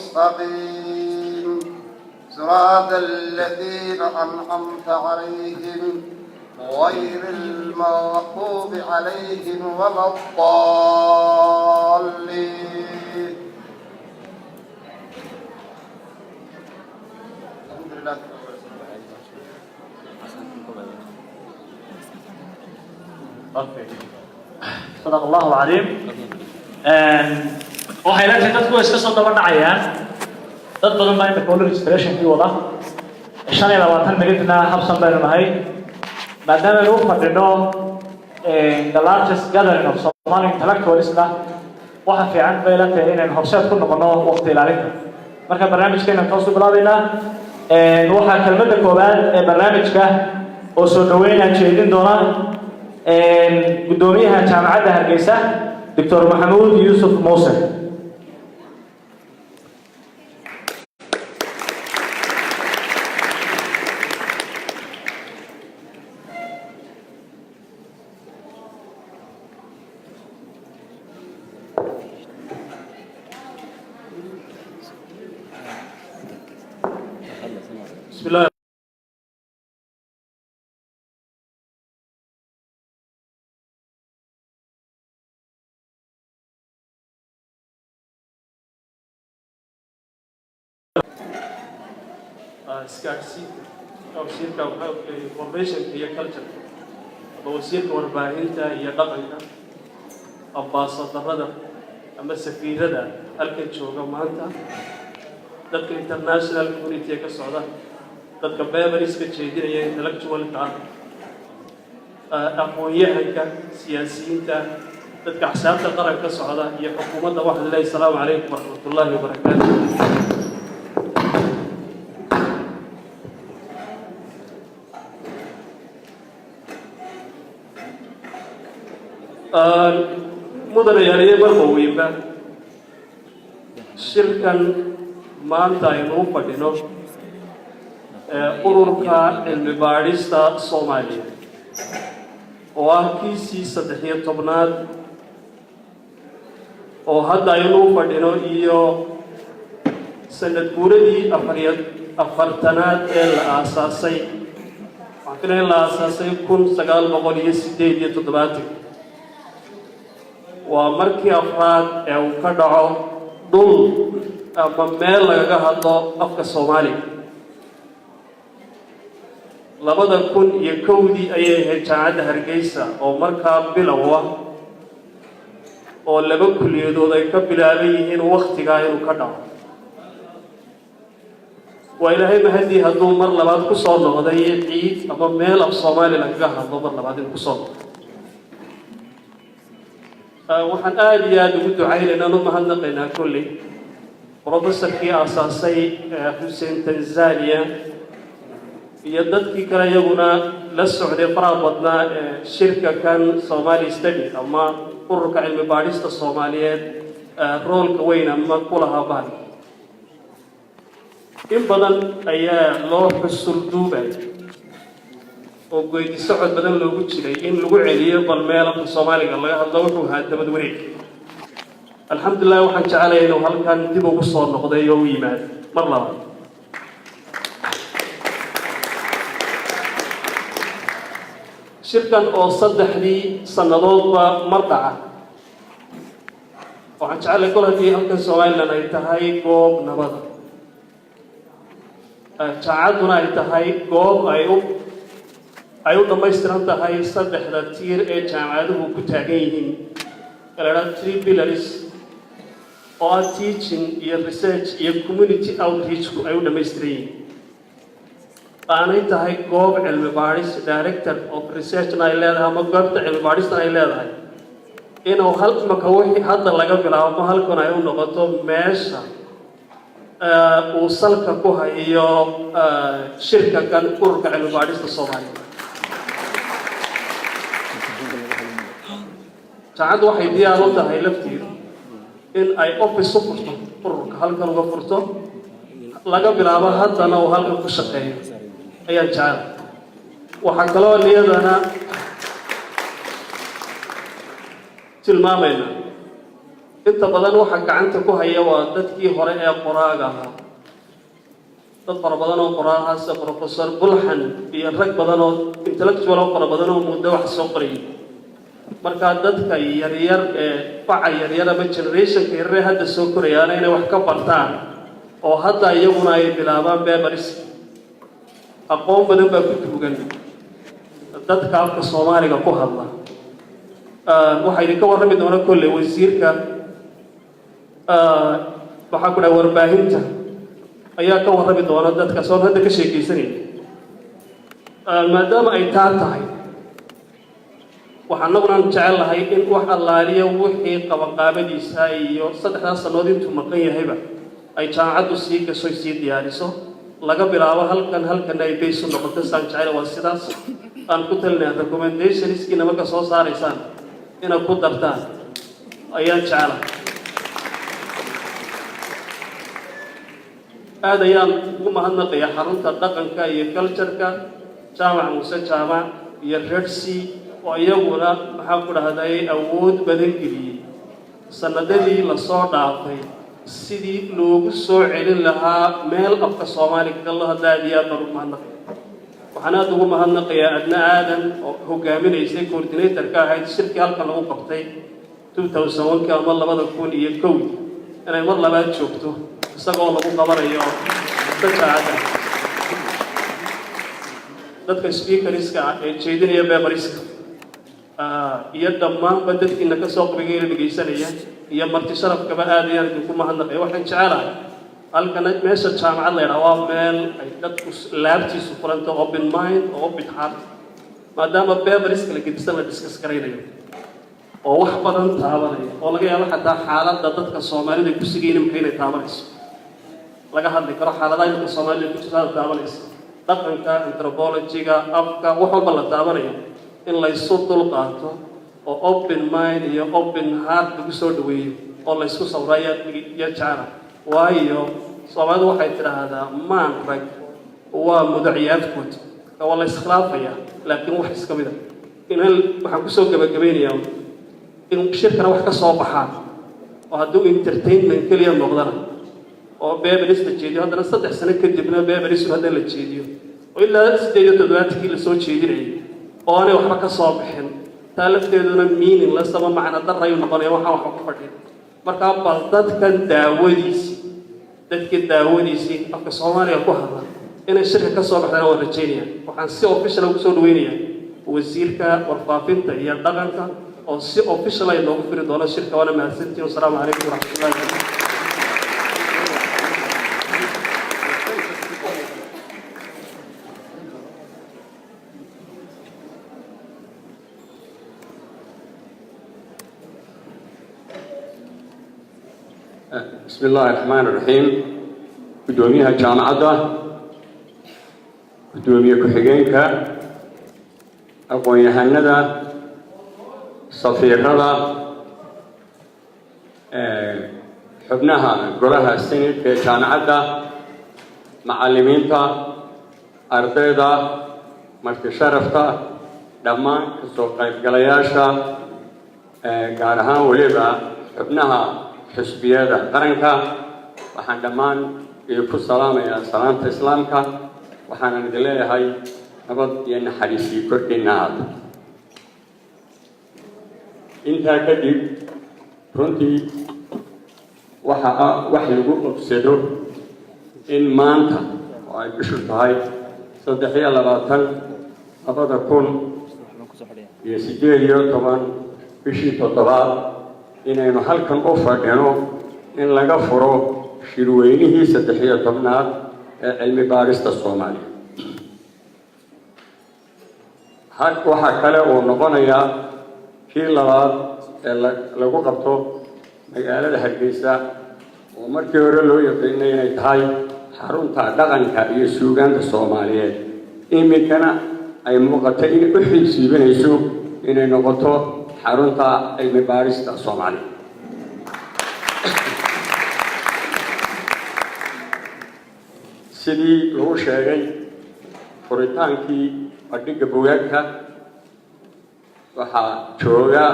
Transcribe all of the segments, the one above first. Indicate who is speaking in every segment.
Speaker 1: المستقيم صراط الذين أنعمت عليهم غير المغضوب عليهم ولا الضالين. الحمد لله.
Speaker 2: صدق الله العظيم. waxay la tahay dadku iska soo daba dhacayaan dad badan baa inta college registration kii wada 25 minutna habsan baynu nahay maadaama lagu fadhino the largest gathering of Somali intellectualism waxa fiican bay la tahay inaan horseed ku noqono waqti ilaalinta marka barnaamijkeena toos u bilaabayna waxa kelmadda koowaad ee barnaamijka oo soo dhaweynaya jeedin doona gudoomiyaha jaamacadda Hargeysa Dr. Mahmoud Yusuf Mose. Bismillah. Scarcity wasiirka information iyo culture wasiirka warbaahinta iyo dhaqanka ambaasadarada ama safiirada halka jooga maanta dadka international community ka socda dadka beebariska jeedinaya intellectualka aqoonyahanka siyaasiyiinta dadka axsaabta qaranka ka socda iyo xukuumadda waxa la leeyahay salaamu calaykum warahmatullaahi wabarakaatuh. mudane yaaliye marka weynba shirkan maanta aynu u fadhino ururka cilmi baadhista Soomaaliya oo ah kiisii 13aad oo hadda aynu u fadhino iyo sanad guuradii 4aad ee la aasaasay waxaan la aasaasay 1978 waa markii afraad ee uu ka dhaco dhul ama meel lagaga hadlo afka Soomaaliga 2001 ayay ahayd jaamacadda Hargeysa oo markaa bilow ah oo 2 kulliyadood ay ka bilaaban yihiin waqtigaa inuu ka dhaco waa ilaahay mahadii hadduu mar labaad ku soo noqday ciid ama meel af Soomaali lagaga hadlo mar labaad inuu ku soo noqdo waxaan aad iyo aad ugu ducaynaynaa oo mahadnaqaynaa kulli professorkii aasaasay Hussein Tanzania iyo dadkii kale iyaguna la socday faraha badnaa shirka kan Somali Studies ama ururka cilmi baadhista Soomaaliyeed roolka weyn ama kulaha baan in badan ayaa loo xusul duubay oo go'di socod badan loogu jiray in lagu celiyo bal meelka Soomaaliga laga hadlo wuxuu haadabad wareeg alxamdulillah waxaan jecelahay inuu halkan dib ugu soo noqday oo yimaad mar labaad shirkan oo 3 sanadoodba mar dhaca waxaan jecelahay kol haddii halkan Somaliland ay tahay goob nabad jaacaduna ay tahay goob ay u dhamaystiran tahay 3 tiir ee jaamacaduhu ku taagan yihiin kala 3 pillars oo teaching iyo research iyo community outreach ay u dhamaystiran yihiin aanay tahay goob cilmi baadhis director of research ay leedahay ama goobta cilmi baadhista ay leedahay inuu halka wixii hadda laga bilaabo halkan ay u noqoto meesha uu salka ku hayo shirka kan ururka cilmi baadhista Soomaaliya jaamacaddu waxay diyaar u tahay lafteedu in ay office u furto ururka halkan uga furto laga bilaabo haddana uu halkan ku shaqeeyo ayaan jecel waxaan kaloo niyadana tilmaamayna inta badan waxa gacanta ku haya waa dadkii hore ee qoraaga ahaa dad fara badan oo qoraaha sida professor Bulhan iyo rag badan oo intellectual oo fara badan oo muddo wax soo qorayay marka dadka yaryar ee faca yaryar ama generation-ka yaryar hadda soo korayaan inay wax ka bartaan oo hadda iyaguna ay bilaabaan beebaris aqoon badan baa ku duugan dadka afka Soomaaliga ku hadla waxa idinka warrami doona kolley wasiirka waxaa ku dhahay warbaahinta ayaa ka warrami doona dadka soo hadda ka sheekaysanaya maadaama ay taa tahay waxaan naguna jecel lahay in wax allaaliya wixii qabanqaabadiisa iyo 3 sannadood intuu maqan yahayba ay jaamacaddu sii gasho sii diyaariso laga bilaabo halkan ay baysu noqoto saan jecel waa sidaas aan ku talinayaa recommendationskiina marka soo saaraysaan inaad ku dartaan ayaan jecelahay aad ayaan ugu mahadnaqayaa xarunta dhaqanka iyo culture-ka jaamac muuse jaamac iyo Redsea oo iyaguna maxaa ku dhahday awood badan geliyay sanadadii la soo dhaafay sidii loogu soo celin lahaa meel afka Soomaaliga loo hadlaadiyaa barnaamijka waxaan aad ugu mahadnaqayaa Edna Adan oo hogaaminaysay coordinator-ka ahayd shirkii halkan lagu qabtay 2001 ama 2001 inay mar labaad joogto isagoo lagu qabanayo dadka speakerska ee jeedinaya beebariska iyo dhammaanba dadkiina ka soo qaybgalaya dhegeysanaya iyo marti sharafkaba aad iyo aad ugu mahadnaqayaa waxaan jecelahay halkan meesha jaamacad la yiraahdo waa meel ay dadku laabtiisu furanto open mind oo open heart maadaama beebariska la gedisan la discuss garaynayo oo wax badan taabanaya oo laga yaabo xataa xaaladda dadka Soomaalida ku sigayna maxay taabanayso laga hadli karo xaaladaha dadka Soomaalida ku taabanayso dhaqanka anthropology-ga afka wax walba la taabanayo in la isu dul qaato oo open mind iyo open heart lagu soo dhaweeyo oo la isku sawrayo iyo jacayl waayo Soomaalidu waxay tiraahdaa maan rag waa mudaciyaadkood oo la iskhilaafaya laakiin wax iska mid ah in waxaan ku soo gabagabeynayaa in shirkana wax ka soo baxaan oo hadduu entertainment kaliya noqdana oo beebaris la jeediyo haddana 3 sano kadibna beebaris hadda la jeediyo oo ilaa 7 la soo jeedinay oo aanay waxba ka soo bixin taalafteeduna meaningless ama macna darray noqonaya waxa wax ku fadhiyo marka bal dadkan daawadiisi afka Soomaaliga ku hadla inay shirka ka soo baxdaan oo rajeynaya waxaan si official ugu soo dhaweynayaa wasiirka warfaafinta iyo dhaqanka oo si official ay loogu firi doono shirka wana mahadsantiin wassalaamu calaykum waraxmatullaahi wabarakaatuh
Speaker 3: بسم الله الرحمن الرحيم قدوميها جامعة قدوميها كحجينك أقوى هندا صفير هذا حبناها قرها السنة في جامعة معلمينها أرضيها مركز شرفتا دما سوق قلياشا قارها وليبا حبناها حسبيada qaranka waxaan dhamaan ku salaamayaa salaanta islaamka waxaan idin leeyahay nabad iyo naxariis kordhinaad inta kadib runtii waxa wax lagu qabsado in maanta oo ay bishu tahay 2018 bishii 7 inaynu halkan u fadhino in laga furo shirweynihii 13aad ee cilmi baarista Soomaaliya waxa kale oo noqonaya kii labaad ee lagu qabto magaalada Hargeysa oo markii hore loo yaqaanay inay tahay xarunta dhaqanka iyo suugaanta Soomaaliyeed imikana ay muuqato in u xiisiibinayso inay noqoto xarunta cilmi baarista Soomaaliya sidii loo sheegay furitaankii bandhigga buugaagta waxaa jooga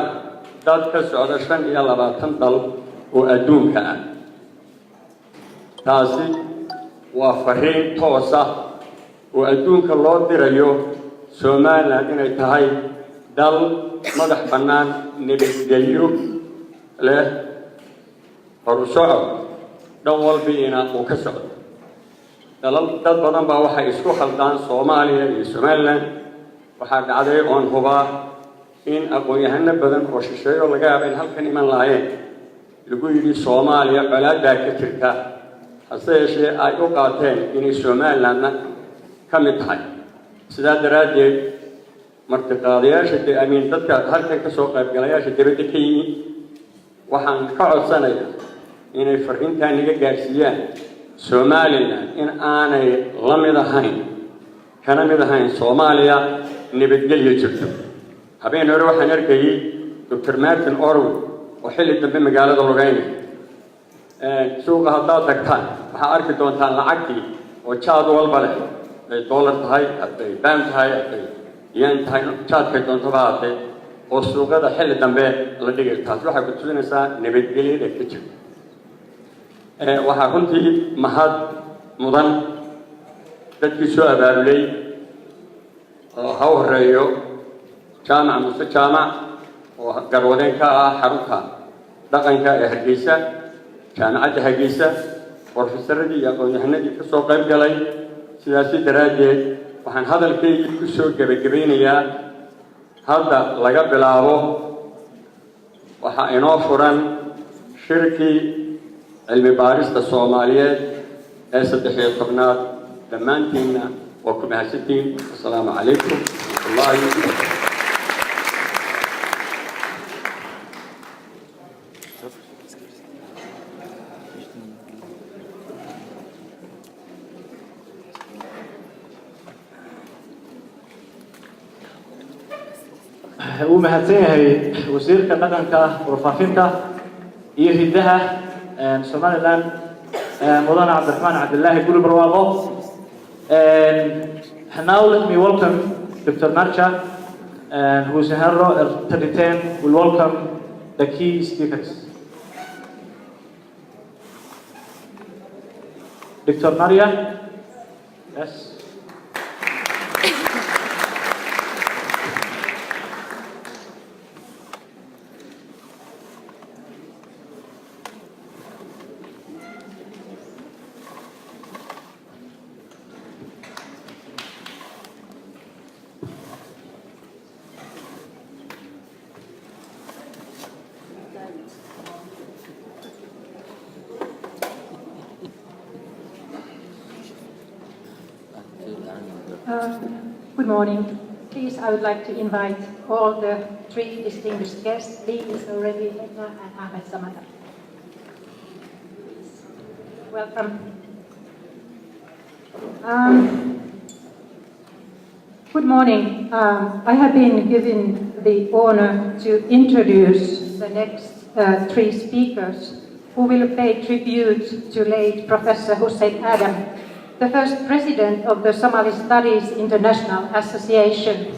Speaker 3: dad ka socda 25 dal وأدونك تاسي وفرين توسا وأدونك الله دريو Somaliland inay tahay dal madax bannaan nabadgelyo leh horu socod dhan walbiina uu ka socdo dad badan baa waxay isku khaldaan Soomaaliya iyo Somaliland waxaa dhacday oon hubaa in aqoon-yahano badan oo shisheeyo laga yaabo in halkan iman lahaayeen lagu yidhi Soomaaliya colaadbaa ka jirta hase yeeshee ay u qaateen inay Somalilandna ka mid tahay sidaa daraaddeed martiqaadayaasha amiin dadka halkan ka soo qaybgalayaasha dibadda ka yimi waxaan ka codsanayaa inay fariintaan naga gaarsiiyaan Somaliland in aanay la mid ahayn kana mid ahayn Soomaaliya nabadgelyo jirto habeen hore waxaan arkayay Dr. Martin Orwell oo xilli dambe magaalada Lugayna suuqa haddaad tagtaan waxaa arki doontaan lacagtii oo jaad walba leh dollar tahay hadday baan tahay hadday yen tahay jaadkay doontaba haatee oo suuqada xilli dambe la dhigay taas waxay ku tusinaysaa nabadgelyada ka jirta waxaa runtii mahad mudan dadkii soo abaabulay oo ha horeeyo jaamac muse jaamac oo garwadeen ka ah xarunta dhaqanka ee Hargeysa jaamacadda Hargeysa professoradii iyo aqoon-yahanadii ka soo qayb galay sidaasi daraaddeed waxaan hadalkayga ku soo gabagabeynayaa hadda laga bilaabo waxaa inoo furan shirkii cilmi baarista Soomaaliyeed ee 13aad dhammaantiinna waa ku mahadsantiin assalaamu calaykum waraxmatullaahi wabarakaatuh
Speaker 4: uu mahadsan yahay wasiirka dhaqanka warfaafinta iyo hidaha Somaliland mudane Cabdiraxmaan Cabdullaahi Guri Barwaaqo. Now let me welcome Dr. Narcha who is Herro 3010 will welcome the key speakers. Dr. Naria, yes.
Speaker 5: Good morning. Please, I would like to invite all the three distinguished guests, Lee is already, Edna and Hargeysa. Welcome. Good morning. I have been given the honor to introduce the next three speakers who will pay tribute to late Professor Hussein Adan, the first president of the Somali Studies International Association.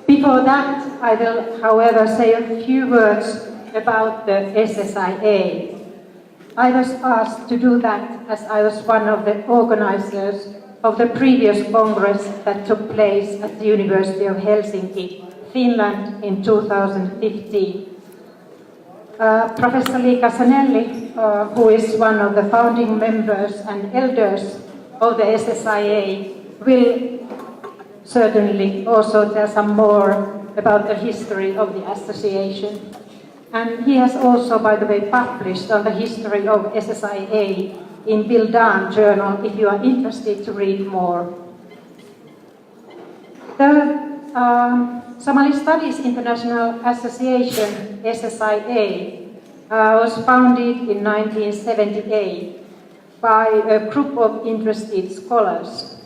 Speaker 5: Before that, I will, however, say a few words about the SSIA. I was asked to do that as I was one of the organizers of the previous Congress that took place at the University of Helsinki, Finland in 2015. Professor Liika Sanelli, who is one of the founding members and elders of the SSIA, will certainly also tell some more about the history of the association. And he has also, by the way, published on the history of SSIA in Bildan Journal, if you are interested to read more. The Somali Studies International Association, SSIA, was founded in 1978 by a group of interested scholars.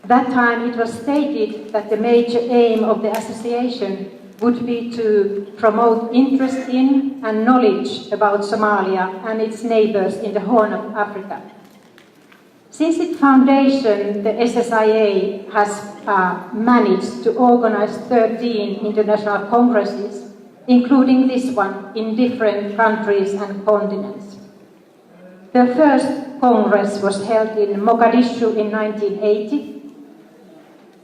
Speaker 5: That time it was stated that the major aim of the association would be to promote interest in and knowledge about Somalia and its neighbors in the Horn of Africa. Since its foundation, the SSIA has managed to organize 13 international congresses including this one in different countries and continents. The first Congress was held in Mogadishu in 1980,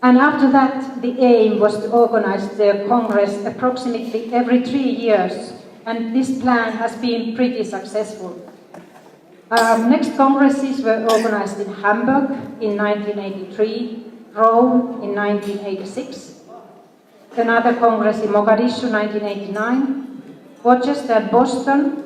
Speaker 5: and after that the aim was to organize the Congress approximately every 3 years, and this plan has been pretty successful. Next Congresses were organized in Hamburg in 1983, Rome in 1986, another Congress in Mogadishu 1989, Rochester and Boston.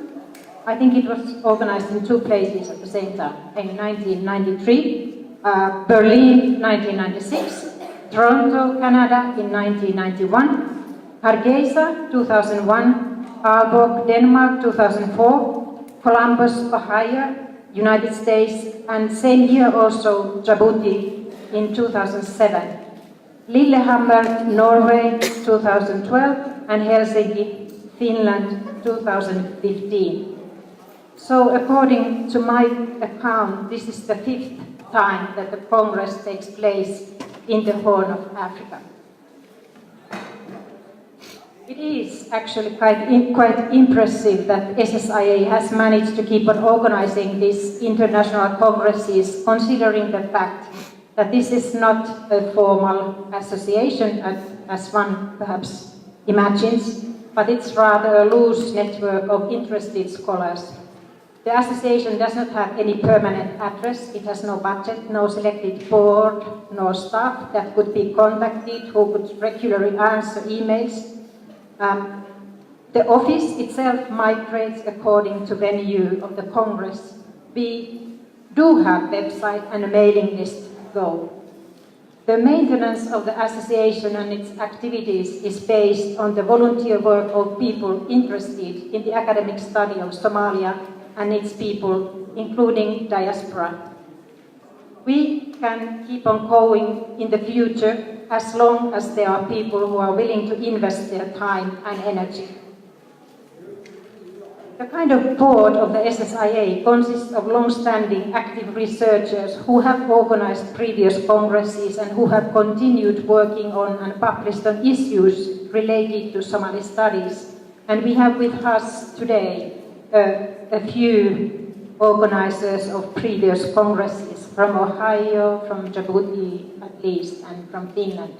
Speaker 5: I think it was organized in 2 places at the same time, in 1993, Berlin 1996, Toronto, Canada in 1991, Hargeysa 2001, Aalborg, Denmark 2004, Columbus, Ohio, United States, and same year also Djibouti in 2007, Lillehammer, Norway 2012, and Helsinki, Finland 2015. So according to my account, this is the 5th time that the Congress takes place in the Horn of Africa. It is actually quite impressive that SSIA has managed to keep on organizing these international congresses, considering the fact that this is not a formal association as one perhaps imagines, but it's rather a loose network of interested scholars. The association does not have any permanent address, it has no budget, no selected board, nor staff that could be contacted who could regularly answer emails. The office itself migrates according to venue of the Congress. We do have website and a mailing list though. The maintenance of the association and its activities is based on the volunteer work of people interested in the academic study of Somalia and its people, including diaspora. We can keep on going in the future as long as there are people who are willing to invest their time and energy. The kind of board of the SSIA consists of long-standing active researchers who have organized previous congresses and who have continued working on and published on issues related to Somali studies. And we have with us today a few organizers of previous congresses from Ohio, from Djibouti at least, and from Finland.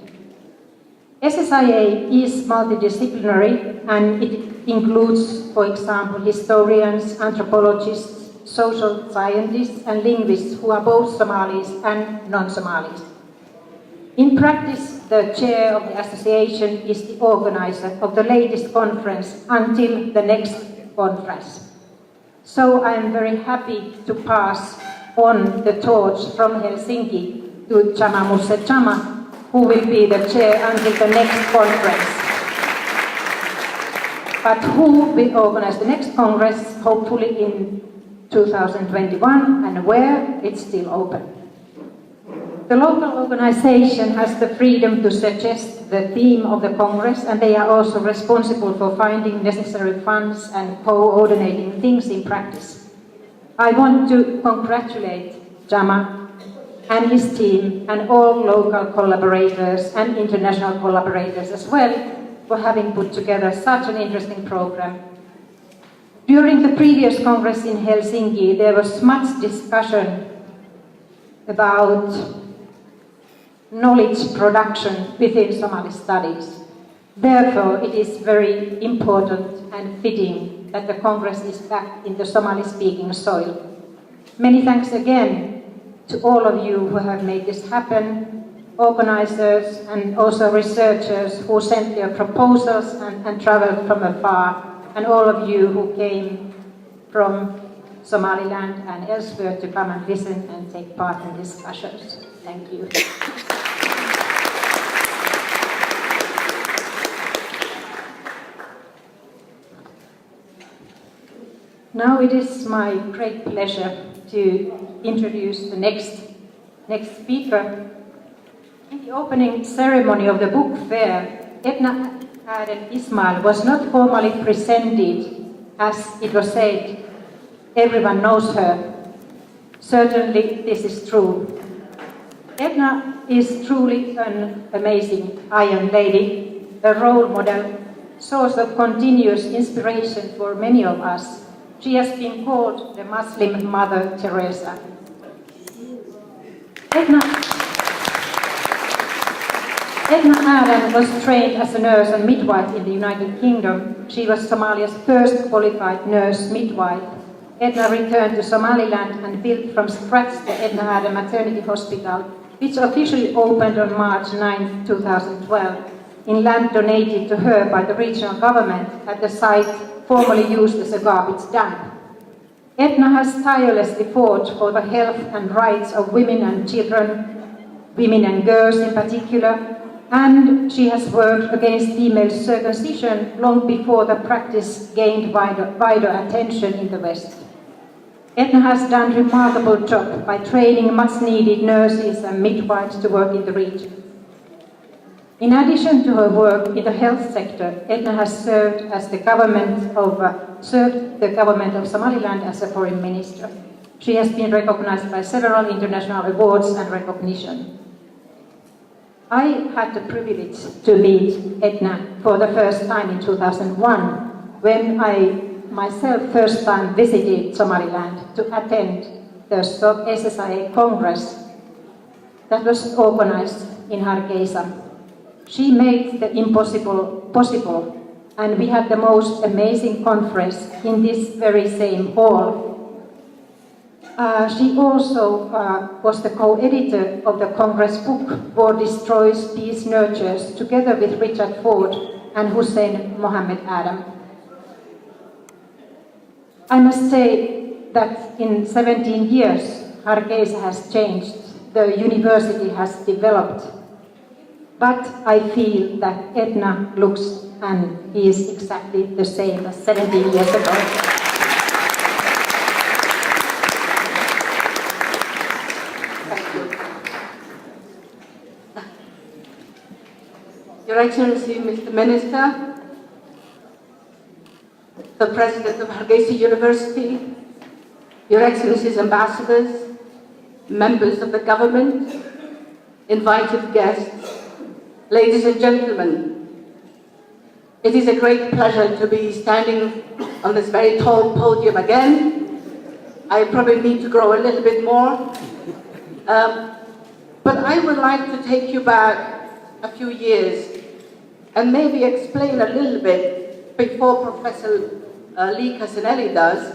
Speaker 5: SSIA is multidisciplinary and it includes, for example, historians, anthropologists, social scientists and linguists who are both Somalis and non-Somalis. In practice, the chair of the association is the organizer of the latest conference until the next conference. So I am very happy to pass on the torch from Helsinki to Chama Musse Chama, who will be the chair until the next conference. But who will organize the next congress, hopefully in 2021, and where, it's still open. The local organization has the freedom to suggest the theme of the Congress, and they are also responsible for finding necessary funds and coordinating things in practice. I want to congratulate Jama and his team and all local collaborators and international collaborators as well for having put together such an interesting program. During the previous Congress in Helsinki, there was much discussion about knowledge production within Somali studies. Therefore, it is very important and fitting that the Congress is back in the Somali-speaking soil. Many thanks again to all of you who have made this happen, organizers and also researchers who sent their proposals and traveled from afar, and all of you who came from Somaliland and elsewhere to come and listen and take part in discussions. Thank you. Now it is my great pleasure to introduce the next speaker. In the opening ceremony of the book fair, Edna Adan Ismail was not formally presented, as it was said, everyone knows her. Certainly this is true. Edna is truly an amazing Iron Lady, a role model, source of continuous inspiration for many of us. She has been called the Muslim Mother Teresa. Edna Adan was trained as a nurse and midwife in the United Kingdom. She was Somalia's first qualified nurse midwife. Edna returned to Somaliland and built from scratch the Edna Adan Maternity Hospital, which officially opened on March 9, 2012, in land donated to her by the regional government at the site formerly used as a garbage dump. Edna has tirelessly fought for the health and rights of women and children, women and girls in particular, and she has worked against female circumcision long before the practice gained wider attention in the West. Edna has done a remarkable job by training much-needed nurses and midwives to work in the region. In addition to her work in the health sector, Edna has served the government of Somaliland as a foreign minister. She has been recognized by several international awards and recognition. I had the privilege to meet Edna for the first time in 2001, when I myself first time visited Somaliland to attend the SSIA Congress that was organized in Hargeysa. She made the impossible possible, and we had the most amazing conference in this very same hall. She also was the co-editor of the Congress book, War Destroys, Peace Nurtures, together with Richard Ford and Hussein Mohammed Adam. I must say that in 17 years, Hargeysa has changed, the university has developed, but I feel that Edna looks and is exactly the same as 17 years ago. Thank you.
Speaker 6: Your Excellency, Mr. Minister, the President of Hargeysa University, Your Excellencies ambassadors, members of the government, invited guests, ladies and gentlemen, it is a great pleasure to be standing on this very tall podium again. I probably need to grow a little bit more. But I would like to take you back a few years and maybe explain a little bit before Professor Lee Casanelli does,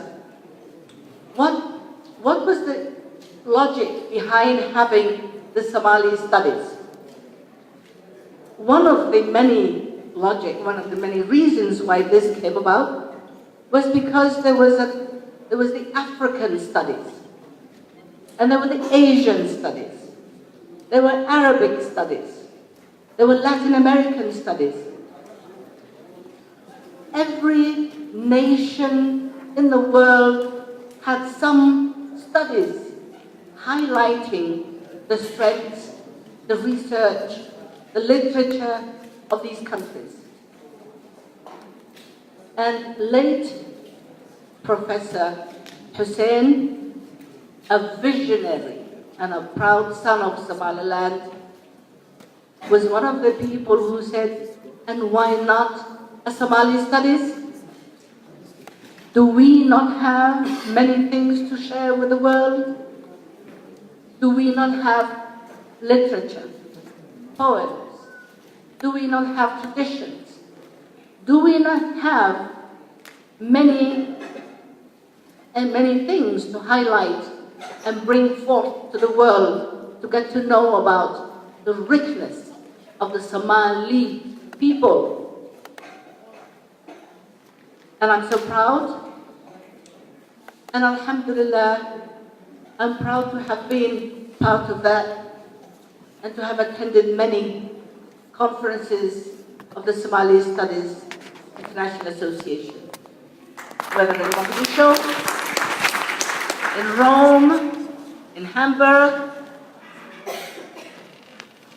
Speaker 6: what was the logic behind having the Somali Studies? One of the many reasons why this came about was because there was the African studies, and there were the Asian studies, there were Arabic studies, there were Latin American studies. Every nation in the world had some studies highlighting the strengths, the research, the literature of these countries. And late Professor Hussein, a visionary and a proud son of Somaliland, was one of the people who said, and why not a Somali Studies? Do we not have many things to share with the world? Do we not have literature, poems? Do we not have traditions? Do we not have many things to highlight and bring forth to the world to get to know about the richness of the Somali people? And I'm so proud, and Alhamdulillah, I'm proud to have been part of that and to have attended many conferences of the Somali Studies International Association, whether in Mogadishu, in Rome, in Hamburg,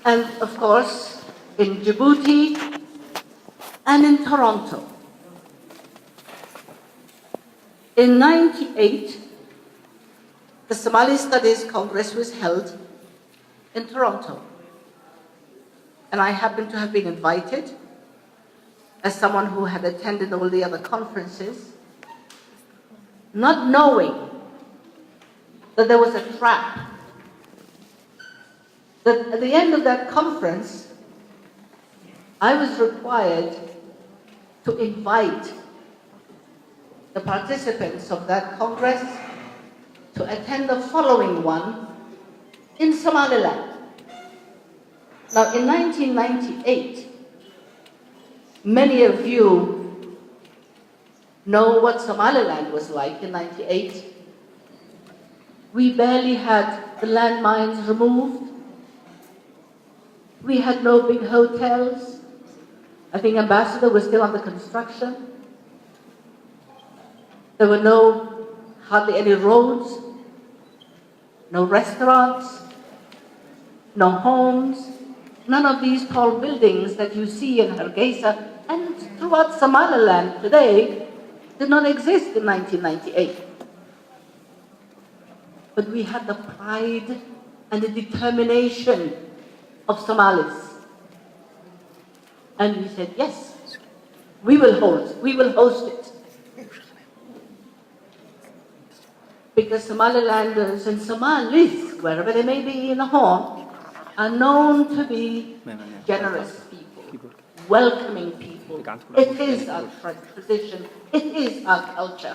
Speaker 6: and of course in Djibouti and in Toronto. In '98, the Somali Studies Congress was held in Toronto, and I happened to have been invited as someone who had attended all the other conferences, not knowing that there was a trap. That at the end of that conference, I was required to invite the participants of that Congress to attend the following one in Somaliland. Now, in 1998, many of you know what Somaliland was like in 98. We barely had the landmines removed. We had no big hotels. I think Ambassador was still under construction. There were hardly any roads, no restaurants, no homes. None of these tall buildings that you see in Hargeysa and throughout Somaliland today did not exist in 1998. But we had the pride and the determination of Somalis. And we said, yes, we will host it. Because Somalilanders and Somalis, wherever they may be in the Horn, are known to be generous people, welcoming people. It is our tradition, it is our culture.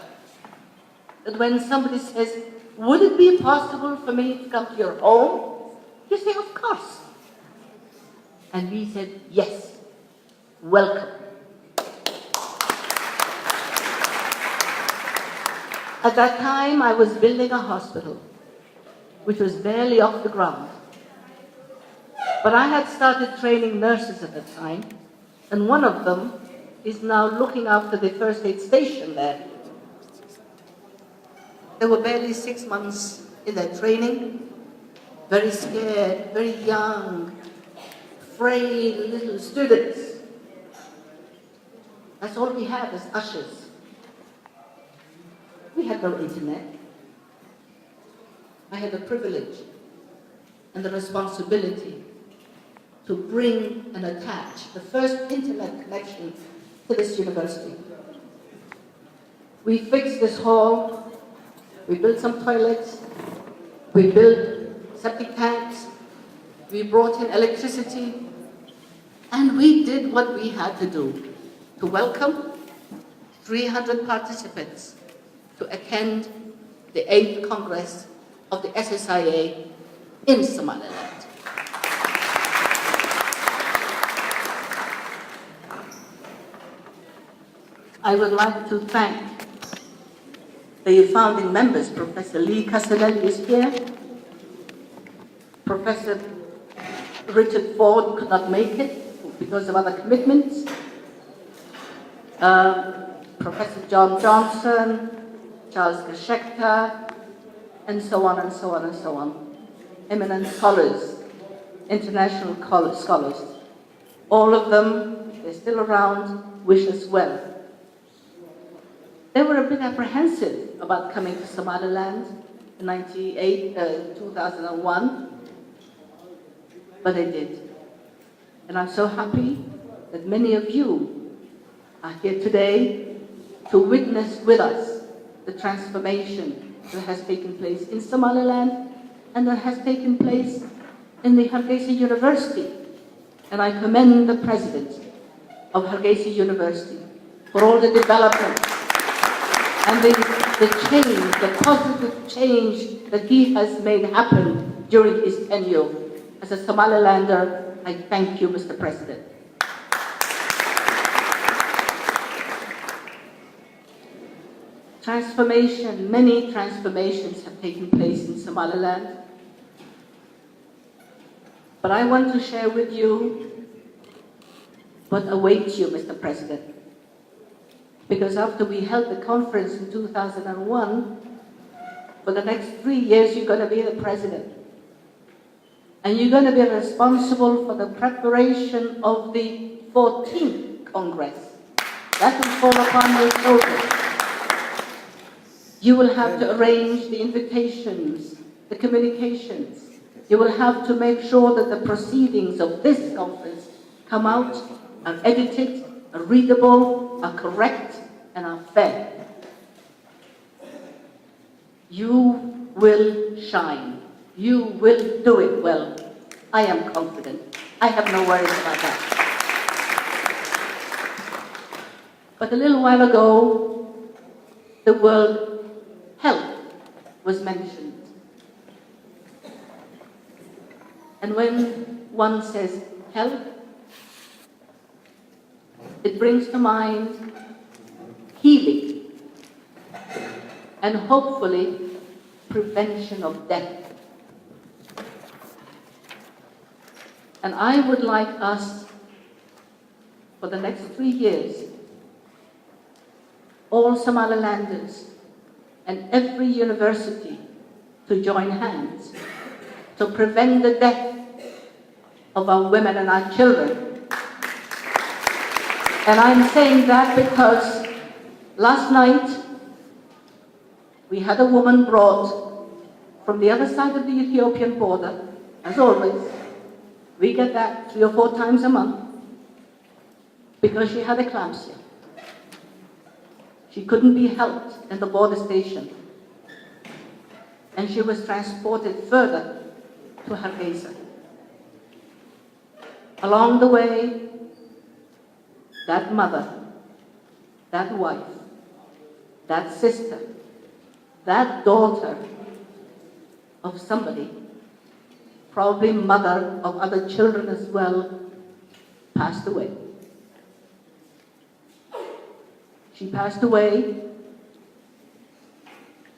Speaker 6: That when somebody says, would it be possible for me to come to your home? You say, of course. And we said, yes, welcome. At that time, I was building a hospital, which was barely off the ground. But I had started training nurses at the time, and one of them is now looking after the first aid station there. They were barely 6 months in their training, very scared, very young, frail little students. That's all we had as ushers. We had no internet. I had the privilege and the responsibility to bring and attach the first internet connection to this university. We fixed this hall, we built some toilets, we built septic tanks, we brought in electricity, and we did what we had to do to welcome 300 participants to attend the 8th Congress of the SSIA in Somaliland. I would like to thank the founding members. Professor Lee Casanelli is here. Professor Richard Ford could not make it because of other commitments. Professor John Johnson, Charles Gashekta, and so on and so on and so on. Eminent scholars, international scholars. All of them, they're still around, wish us well. They were a bit apprehensive about coming to Somaliland in 2001, but they did. And I'm so happy that many of you are here today to witness with us the transformation that has taken place in Somaliland and that has taken place in the Hargeysa University. And I commend the president of Hargeysa University for all the development and the change, the positive change that he has made happen during his tenure. As a Somalilander, I thank you, Mr. President. Transformation, many transformations have taken place in Somaliland. But I want to share with you what awaits you, Mr. President. Because after we held the conference in 2001, for the next 3 years you're going to be the president. And you're going to be responsible for the preparation of the 14th Congress. That will fall upon your shoulders. You will have to arrange the invitations, the communications. You will have to make sure that the proceedings of this conference come out, are edited, are readable, are correct, and are fair, you will shine. You will do it well. I am confident. I have no worries about that. But a little while ago, the word health was mentioned. And when one says health, it brings to mind healing and hopefully prevention of death. And I would like us, for the next 3 years, all Somalilanders and every university to join hands to prevent the death of our women and our children. And I'm saying that because last night we had a woman brought from the other side of the Ethiopian border, as always. We get that 3 or 4 times a month because she had eclampsia. She couldn't be helped in the border station, and she was transported further to Hargeysa. Along the way, that mother, that wife, that sister, that daughter of somebody, probably mother of other children as well, passed away. She passed away,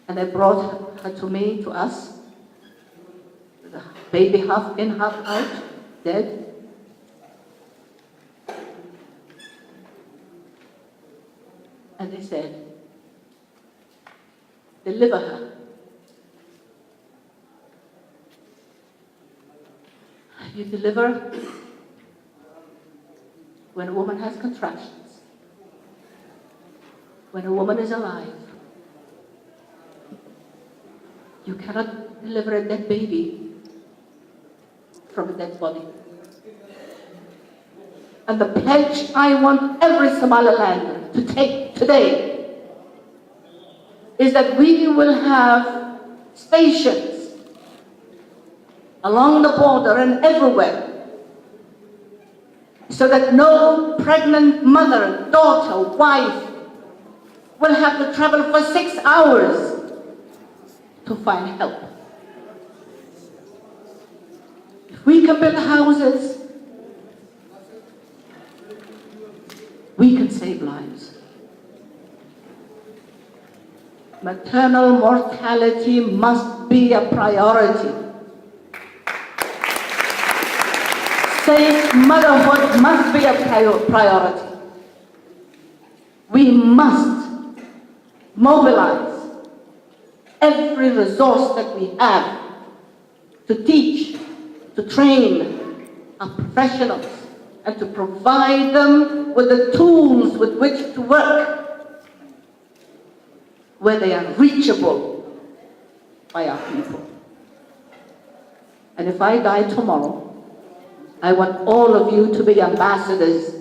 Speaker 6: and they brought her to me, to us, the baby half in, half out, dead. And they said, deliver her. You deliver when a woman has contractions, when a woman is alive. You cannot deliver a dead baby from a dead body. And the pledge I want every Somalilander to take today is that we will have stations along the border and everywhere, so that no pregnant mother, daughter, wife will have to travel for 6 hours to find help. If we can build houses, we can save lives. Maternal mortality must be a priority. Safe motherhood must be a priority. We must mobilize every resource that we have to teach, to train our professionals, and to provide them with the tools with which to work where they are reachable by our people. And if I die tomorrow, I want all of you to be ambassadors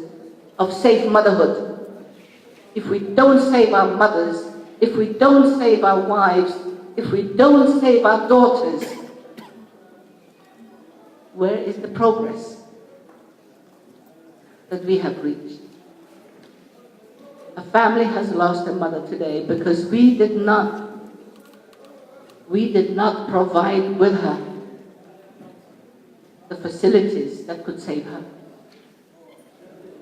Speaker 6: of safe motherhood. If we don't save our mothers, if we don't save our wives, if we don't save our daughters, where is the progress that we have reached? A family has lost a mother today because we did not provide with her the facilities that could save her.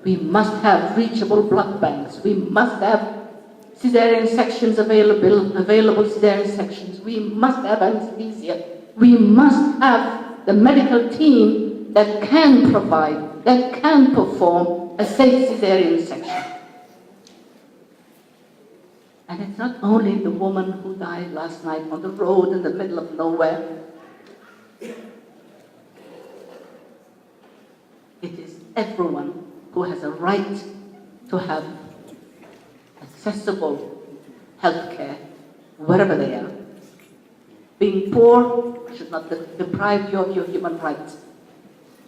Speaker 6: We must have reachable blood banks. We must have cesarean sections available cesarean sections. We must have anesthesia. We must have the medical team that can provide, that can perform a safe cesarean section. And it's not only the woman who died last night on the road in the middle of nowhere. It is everyone who has a right to have accessible health care wherever they are. Being poor should not deprive you of your human rights.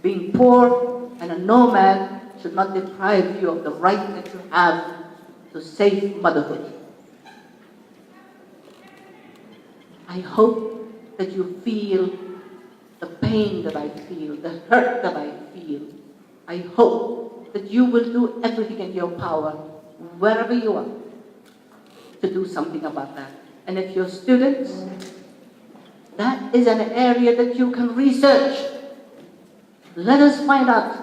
Speaker 6: Being poor and a nomad should not deprive you of the right that you have to safe motherhood. I hope that you feel the pain that I feel, the hurt that I feel. I hope that you will do everything in your power, wherever you are, to do something about that. And if you're students, that is an area that you can research. Let us find out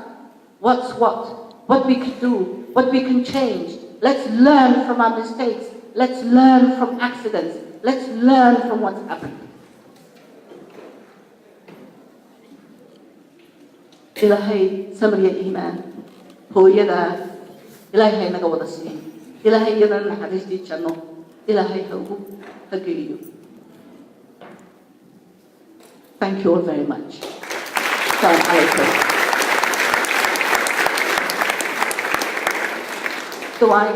Speaker 6: what's what we can do, what we can change. Let's learn from our mistakes. Let's learn from accidents. Let's learn from what's happened. Ilahay samriya iman. Hooyada Ilaahay naga wada siin. Ilaahay iyada naxariistii janno. Ilaahay ha ugu hageeyo. Thank you all very much. Assalamu alaikum. So I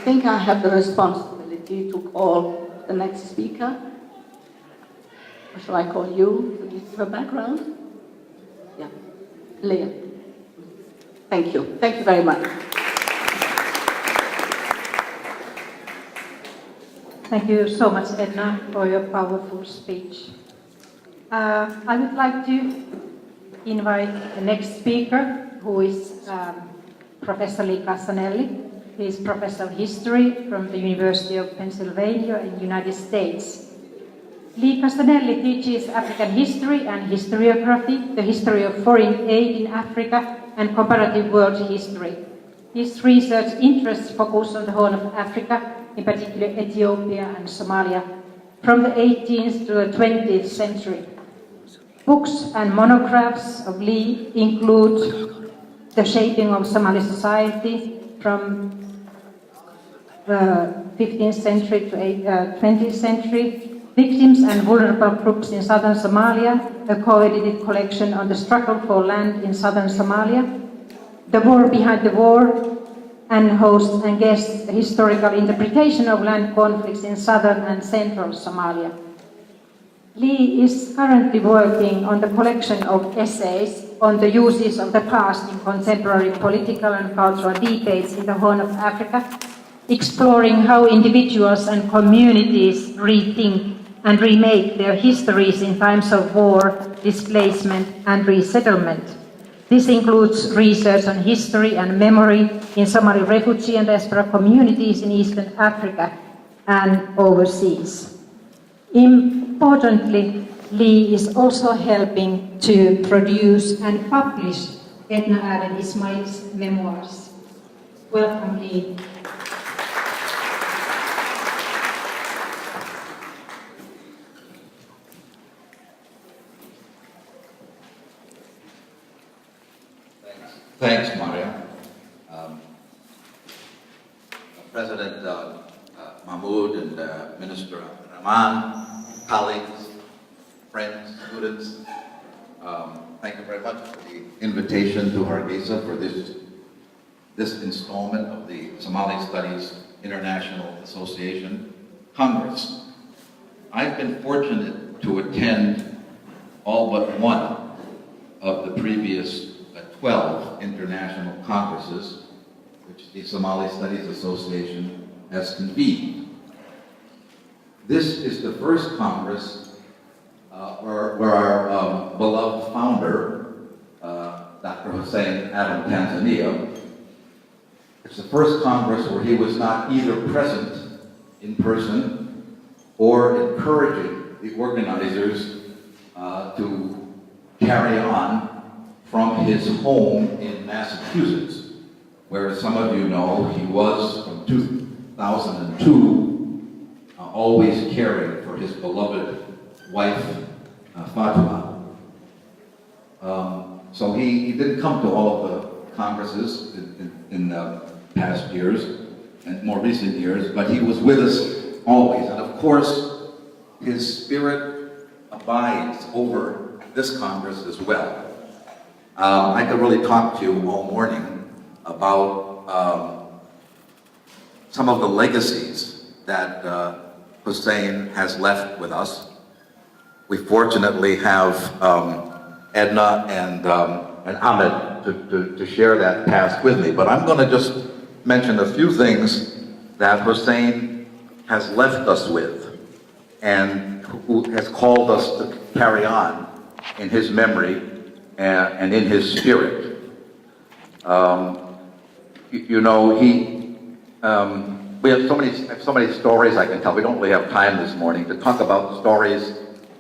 Speaker 6: think I have the responsibility to call the next speaker. Or shall I call you to give a background? Yeah. Leah. Thank you. Thank you very much.
Speaker 5: Thank you so much, Edna, for your powerful speech. I would like to invite the next speaker, who is Professor Lee Casanelli. He is Professor of History from the University of Pennsylvania in the United States. Lee Casanelli teaches African history and historiography, the history of foreign aid in Africa, and comparative world history. His research interests focus on the Horn of Africa, in particular Ethiopia and Somalia, from the 18th to the 20th century. Books and monographs of Lee include The Shaping of Somali Society from the 15th century to 20th century, Victims and Vulnerable Groups in Southern Somalia, a co-edited collection on the struggle for land in Southern Somalia, The War Behind the War, and hosts and guests a historical interpretation of land conflicts in southern and central Somalia. Lee is currently working on the collection of essays on the uses of the past in contemporary political and cultural debates in the Horn of Africa, exploring how individuals and communities rethink and remake their histories in times of war, displacement, and resettlement. This includes research on history and memory in Somali refugee and diaspora communities in Eastern Africa and overseas. Importantly, Lee is also helping to produce and publish Edna Adan Ismail's memoirs. Welcome, Lee.
Speaker 7: Thanks, Maria. President Mahmoud and Minister Rahman, colleagues, friends, students, thank you very much for the invitation to Hargeysa for this installment of the Somali Studies International Association Congress. I've been fortunate to attend all but one of the previous 12 international congresses which the Somali Studies Association has convened. This is the first Congress where our beloved founder, Dr. Hussein Adam Tanzania, it's the first Congress where he was not either present in person or encouraging the organizers to carry on from his home in Massachusetts, where some of you know he was from 2002 always caring for his beloved wife, Fatima. So he didn't come to all of the congresses in past years and more recent years, but he was with us always. And of course, his spirit abides over this Congress as well. I could really talk to you all morning about some of the legacies that Hussein has left with us. We fortunately have Edna and and Ahmed to share that task with me. But I'm going to just mention a few things that Hussein has left us with and who has called us to carry on in his memory and in his spirit. You know, we have so many stories I can tell. We don't really have time this morning to talk about stories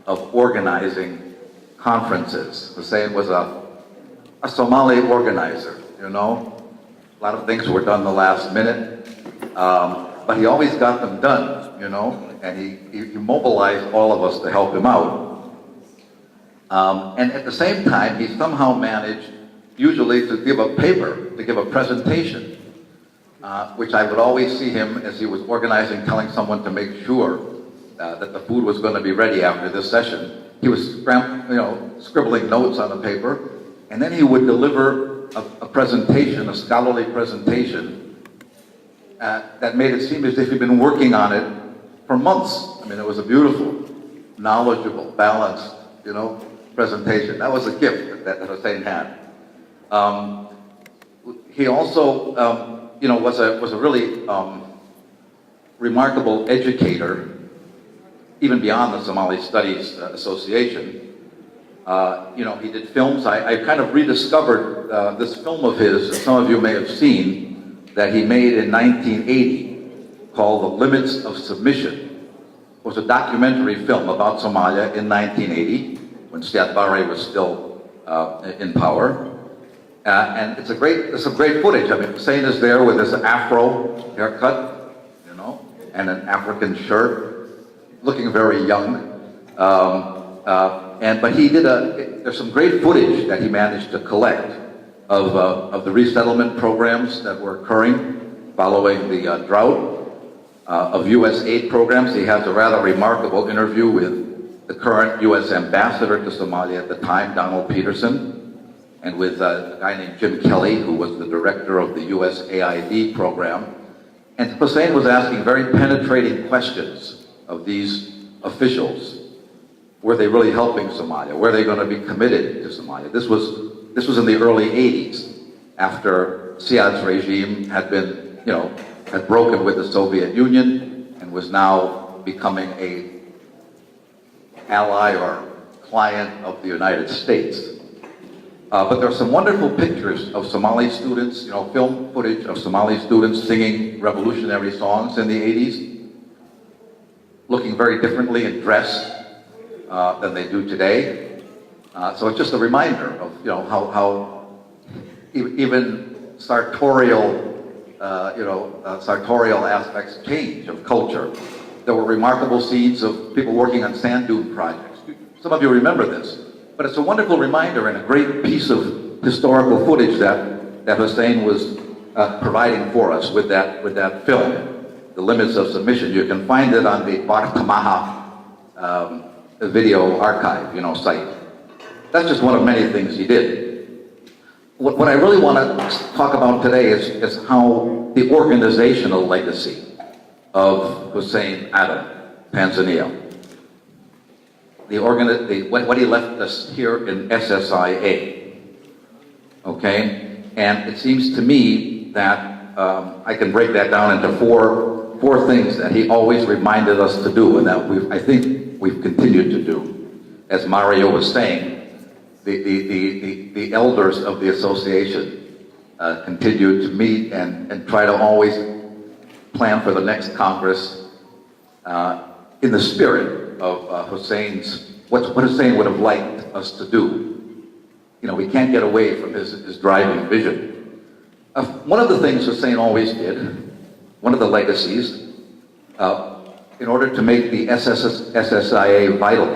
Speaker 7: of organizing conferences. Hussein was a Somali organizer, you know. A lot of things were done the last minute, but he always got them done, you know, and he mobilized all of us to help him out. And at the same time, he somehow managed, usually, to give a paper, to give a presentation, which I would always see him as he was organizing, telling someone to make sure that the food was going to be ready after this session. He was scribbling notes on the paper, and then he would deliver a presentation, a scholarly presentation, that made it seem as if he'd been working on it for months. I mean, it was a beautiful, knowledgeable, balanced, you know, presentation. That was a gift that Hussein had. He also, you know, was a really remarkable educator, even beyond the Somali Studies Association. You know, he did films. I kind of rediscovered this film of his that some of you may have seen that he made in 1980 called The Limits of Submission. It was a documentary film about Somalia in 1980 when Siad Barre was still in power. And it's some great footage. I mean, Hussein is there with his afro haircut, you know, and an African shirt, looking very young. But he did there's some great footage that he managed to collect of the resettlement programs that were occurring following the drought, of U.S. aid programs. He has a rather remarkable interview with the current U.S. ambassador to Somalia at the time, Donald Peterson, and with a guy named Jim Kelly, who was the director of the USAID program. And Hussein was asking very penetrating questions of these officials. Were they really helping Somalia? Were they going to be committed to Somalia? This was in the early 80s, after Siad's regime had been, you know, had broken with the Soviet Union and was now becoming a ally or client of the United States. But there are some wonderful pictures of Somali students, you know, film footage of Somali students singing revolutionary songs in the 80s, looking very differently and dressed than they do today. So it's just a reminder of, you know, how even sartorial, sartorial aspects change of culture. There were remarkable scenes of people working on sand dune projects. Some of you remember this, but it's a wonderful reminder and a great piece of historical footage that Hussein was providing for us with that film, The Limits of Submission. You can find it on the Bartamaha video archive, you know, site. That's just one of many things he did. What I really want to talk about today is how the organizational legacy of Hussein Adan, Tanzania, what he left us here in SSIA, okay? And it seems to me that I can break that down into four things that he always reminded us to do, and that I think we've continued to do. As Mario was saying, the elders of the association continue to meet and try to always plan for the next Congress in the spirit of what Hussein would have liked us to do. You know, we can't get away from his driving vision. One of the things Hussein always did, one of the legacies, in order to make the SSIA vital,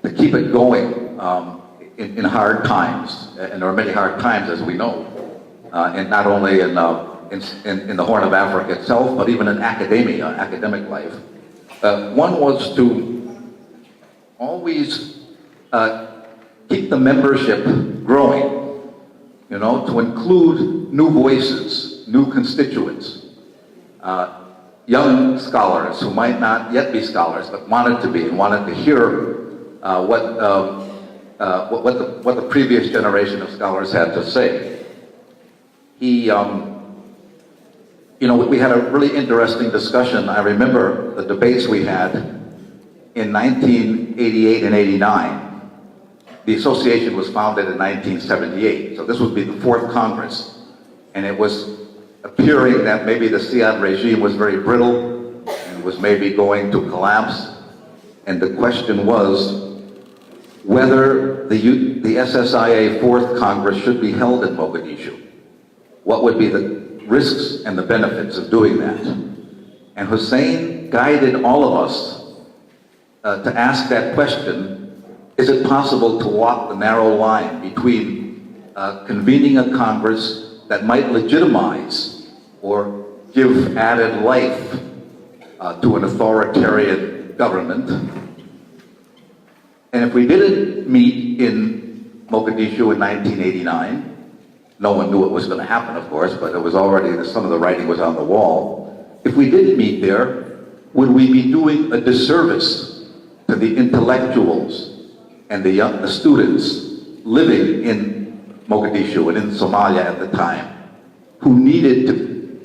Speaker 7: to keep it going in hard times, and there are many hard times, as we know, and not only in the Horn of Africa itself, but even in academia, academic life. One was to always keep the membership growing, you know, to include new voices, new constituents, young scholars who might not yet be scholars, but wanted to be and wanted to hear what what the previous generation of scholars had to say. He, we had a really interesting discussion. I remember the debates we had in 1988 and 89. The association was founded in 1978, so this would be the 4th Congress. And it was appearing that maybe the Siad regime was very brittle and was maybe going to collapse. And the question was whether the SSIA 4th Congress should be held in Mogadishu. What would be the risks and the benefits of doing that? And Hussein guided all of us to ask that question: is it possible to walk the narrow line between convening a Congress that might legitimize or give added life to an authoritarian government? And if we didn't meet in Mogadishu in 1989, no one knew it was going to happen, of course, but it was already, some of the writing was on the wall. If we didn't meet there, would we be doing a disservice to the intellectuals and the students living in Mogadishu and in Somalia at the time, who needed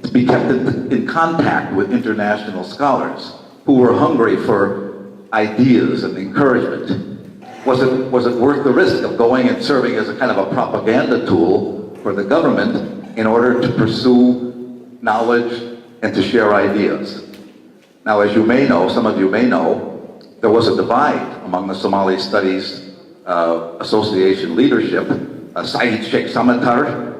Speaker 7: to be kept in contact with international scholars, who were hungry for ideas and encouragement? Was it worth the risk of going and serving as a kind of a propaganda tool for the government in order to pursue knowledge and to share ideas? Now, as you may know, some of you may know, there was a divide among the Somali Studies Association leadership. Saeed Sheikh Samatar,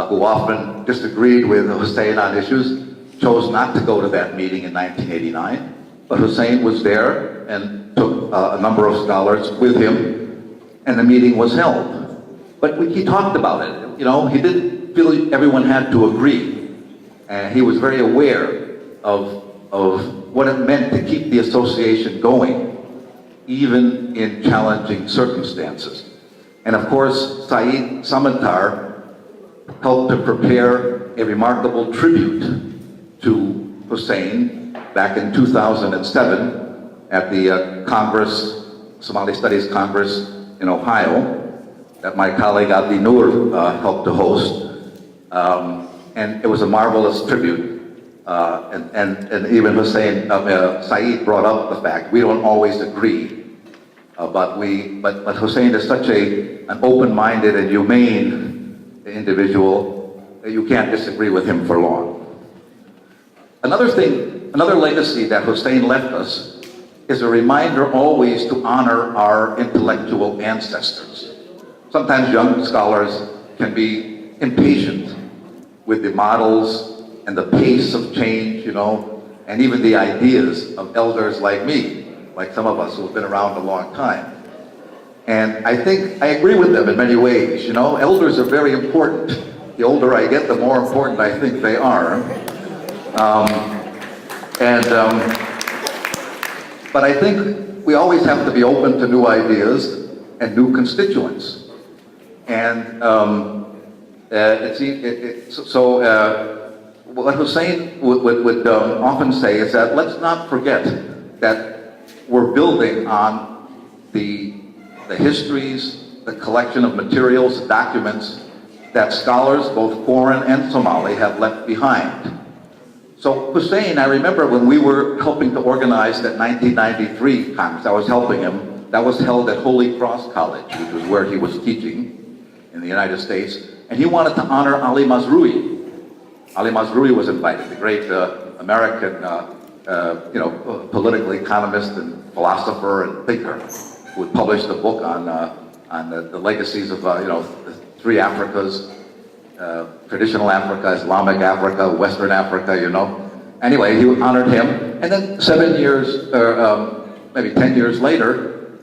Speaker 7: who often disagreed with Hussein on issues, chose not to go to that meeting in 1989, but Hussein was there and took a number of scholars with him, and the meeting was held. But he talked about it. He didn't feel everyone had to agree, and he was very aware of what it meant to keep the association going, even in challenging circumstances. And of course, Saeed Samatar helped to prepare a remarkable tribute to Hussein back in 2007 at the Congress, Somali Studies Congress in Ohio, that my colleague Abdi Noor helped to host. And it was a marvelous tribute. And even Saeed brought up the fact we don't always agree, but Hussein is such an open-minded and humane individual that you can't disagree with him for long. Another legacy that Hussein left us is a reminder always to honor our intellectual ancestors. Sometimes young scholars can be impatient with the models and the pace of change, and even the ideas of elders like me, like some of us who have been around a long time. And I think I agree with them in many ways. Elders are very important. The older I get, the more important I think they are. But I think we always have to be open to new ideas and new constituents. And what Hussein would often say is that let's not forget that we're building on the histories, the collection of materials, documents that scholars, both foreign and Somali, have left behind. So Hussein, I remember when we were helping to organize that 1993 Congress, I was helping him, that was held at Holy Cross College, which was where he was teaching in the United States, and he wanted to honor Ali Mazrui. Ali Mazrui was invited, the great American, political economist and philosopher and thinker, who had published a book on the legacies of, the three Africas, traditional Africa, Islamic Africa, Western Africa, Anyway, he honored him, and then 7 years, or maybe 10 years later,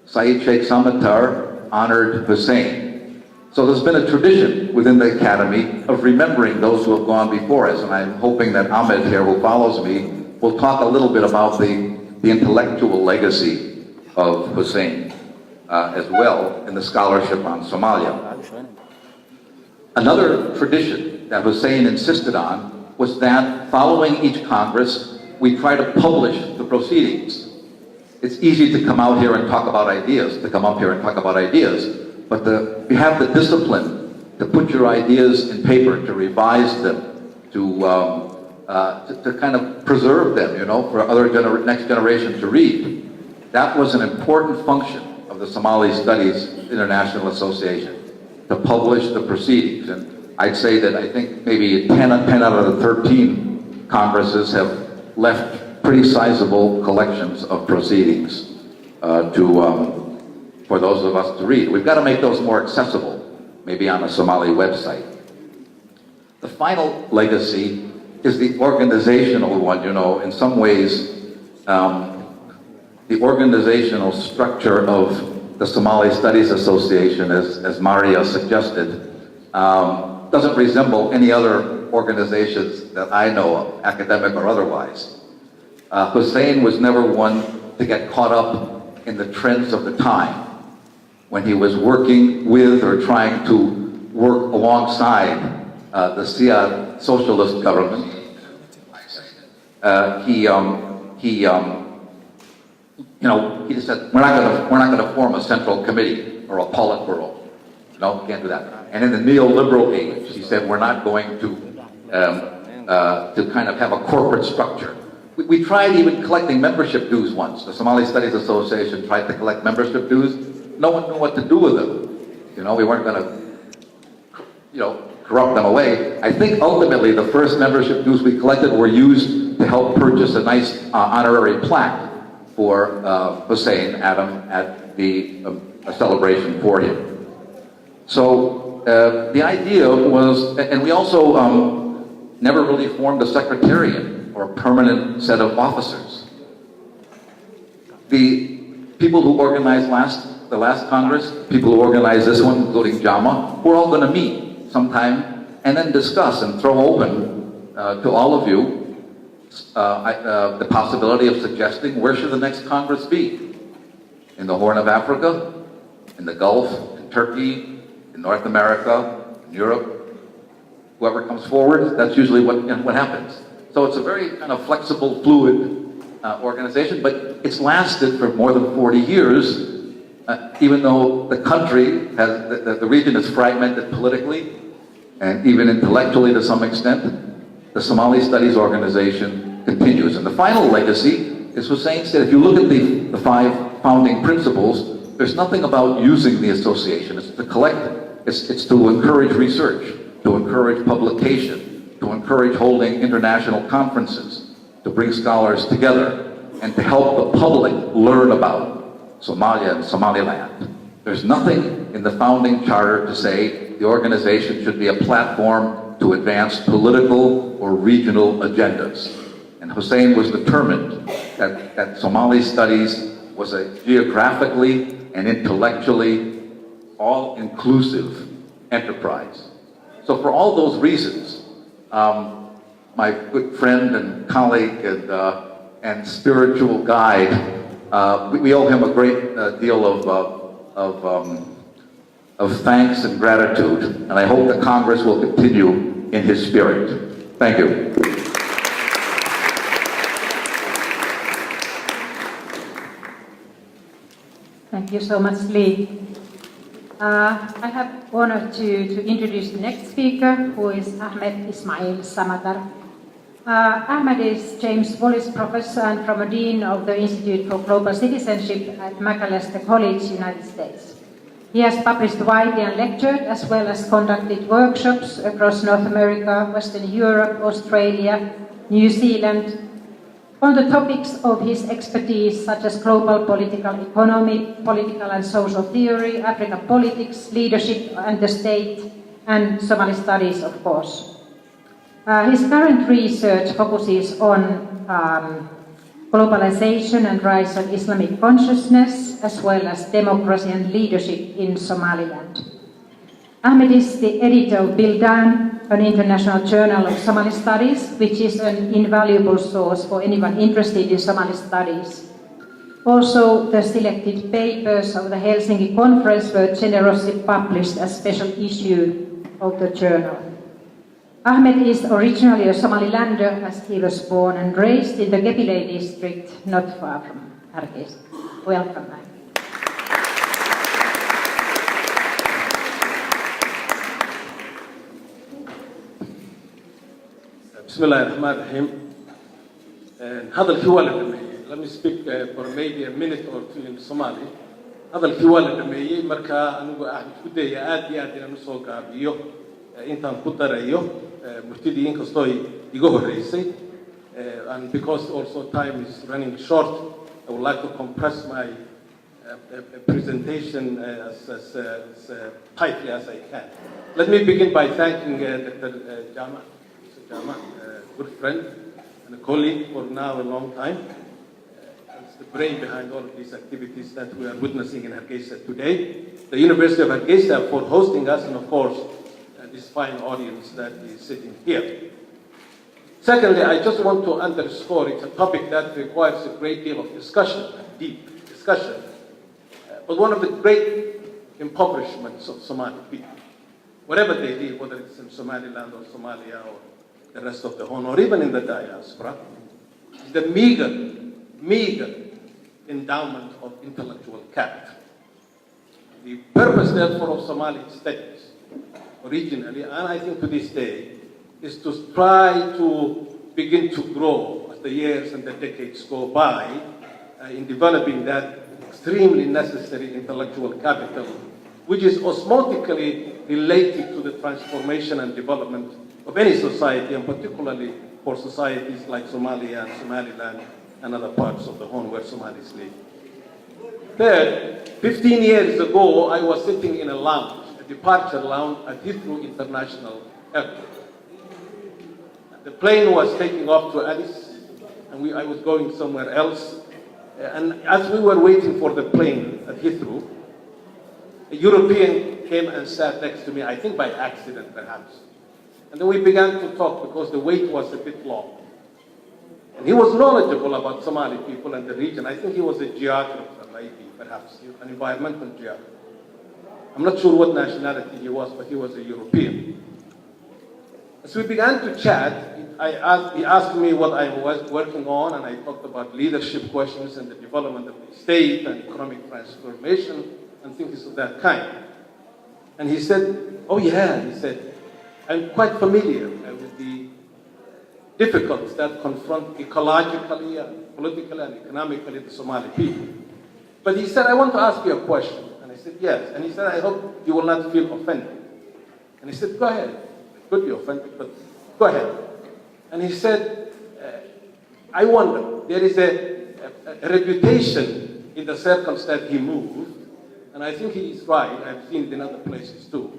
Speaker 7: Saeed Sheikh Samatar honored Hussein. So there's been a tradition within the Academy of remembering those who have gone before us, and I'm hoping that Ahmed here, who follows me, will talk a little bit about the intellectual legacy of Hussein as well in the scholarship on Somalia. Another tradition that Hussein insisted on was that following each Congress, we try to publish the proceedings. it's easy to come out here and talk about ideas, but you have the discipline to put your ideas in paper, to revise them, to kind of preserve them, you know, for next generation to read. That was an important function of the Somali Studies International Association, to publish the proceedings. And I'd say that I think maybe 10 out of the 13 Congresses have left pretty sizable collections of proceedings for those of us to read. We've got to make those more accessible, maybe on a Somali website. The final legacy is the organizational one, you know. In some ways, the organizational structure of the Somali Studies Association, as Maria suggested, doesn't resemble any other organizations that I know of, academic or otherwise. Hussein was never one to get caught up in the trends of the time. When he was working with or trying to work alongside the SSIA socialist government, he just said, we're not going to form a central committee or a politburo. No, can't do that. And in the neoliberal age, he said, we're not going to kind of have a corporate structure. We tried even collecting membership dues once. The Somali Studies Association tried to collect membership dues. No one knew what to do with them. You know, we weren't going to, corrupt them away. I think ultimately the first membership dues we collected were used to help purchase a nice honorary plaque for Hussein Adam at the a celebration for him. So the idea was, and we also never really formed a secretariat or a permanent set of officers. The people who organized the last Congress, people who organized this one, including Jama, we're all going to meet sometime and then discuss and throw open to all of you the possibility of suggesting where should the next Congress be? In the Horn of Africa, in the Gulf, in Turkey, in North America, in Europe. Whoever comes forward, that's usually what happens. So it's a very kind of flexible, fluid organization, but it's lasted for more than 40 years, even though the country the region is fragmented politically and even intellectually to some extent. The Somali Studies Organization continues. And the final legacy is Hussein said, if you look at the 5 founding principles, there's nothing about using the association. It's to collect, it's to encourage research, to encourage publication, to encourage holding international conferences, to bring scholars together, and to help the public learn about Somalia and Somaliland. There's nothing in the founding charter to say the organization should be a platform to advance political or regional agendas. And Hussein was determined that Somali studies was a geographically and intellectually all-inclusive enterprise. So for all those reasons, my good friend and colleague and spiritual guide, we owe him a great deal of thanks and gratitude, and I hope the Congress will continue in his spirit. Thank you.
Speaker 5: Thank you so much, Lee. I have honor to introduce the next speaker, who is Ahmed Ismail Samatar. Ahmed is James Wallace Professor and former Dean of the Institute for Global Citizenship at Macalester College, United States. He has published widely and lectured, as well as conducted workshops across North America, Western Europe, Australia, New Zealand, on the topics of his expertise, such as global political economy, political and social theory, African politics, leadership and the state, and Somali studies, of course. His current research focuses on globalization and rise of Islamic consciousness, as well as democracy and leadership in Somaliland. Ahmed is the editor of Bildan, an international journal of Somali studies, which is an invaluable source for anyone interested in Somali studies. Also, the selected papers of the Helsinki conference were generously published as special issue of the journal. Ahmed is originally a Somalilander, as he was born and raised in the Gebile district, not far Hargeysa. Welcome, Mike.
Speaker 8: Bismillahirrahmanirrahim. هذا الكوالد let me speak for maybe a minute or two in Somali. هذا الكوالد دمي مركا أنو أحد كده يأدي إنه سوق عبيه إنتان كتر أيه مرتدين كستوي يجوه الرئيسي and because also time is running short, I would like to compress my presentation as tightly as I can. Let me begin by thanking Dr. Jama, good friend and a colleague for now a long time. It's the brain behind all of these activities that we are witnessing in Hargeysa today. The University of Hargeisa for hosting us, and of course, this fine audience that is sitting here. Secondly, I just want to underscore it's a topic that requires a great deal of discussion, deep discussion. But one of the great impoverishments of Somali people, wherever they live, whether it's in Somaliland or Somalia or the rest of the Horn, or even in the diaspora, is the meager endowment of intellectual capital. The purpose, therefore, of Somali studies, originally, and I think to this day, is to try to begin to grow as the years and the decades go by in developing that extremely necessary intellectual capital, which is osmotically related to the transformation and development of any society, and particularly for societies like Somalia and Somaliland and other parts of the Horn where Somalis live. Third, 15 years ago, I was sitting in a lounge, a departure lounge at Heathrow International Airport. The plane was taking off to Addis, and I was going somewhere else. And as we were waiting for the plane at Heathrow, a European came and sat next to me, I think by accident perhaps. And then we began to talk because the wait was a bit long. And he was knowledgeable about Somali people and the region. I think he was a geographer, maybe, perhaps, an environmental geographer. I'm not sure what nationality he was, but he was a European. As we began to chat, he asked me what I was working on, and I talked about leadership questions and the development of the state and economic transformation and things of that kind. And he said, oh yeah, he said, I'm quite familiar with the difficulties that confront ecologically, and politically, and economically the Somali people. But he said, I want to ask you a question. And I said, yes. And he said, I hope you will not feel offended. And I said, go ahead. I could be offended, but go ahead. And he said, I wonder, there is a reputation in the circles that he moved, and I think he is right, I've seen it in other places too,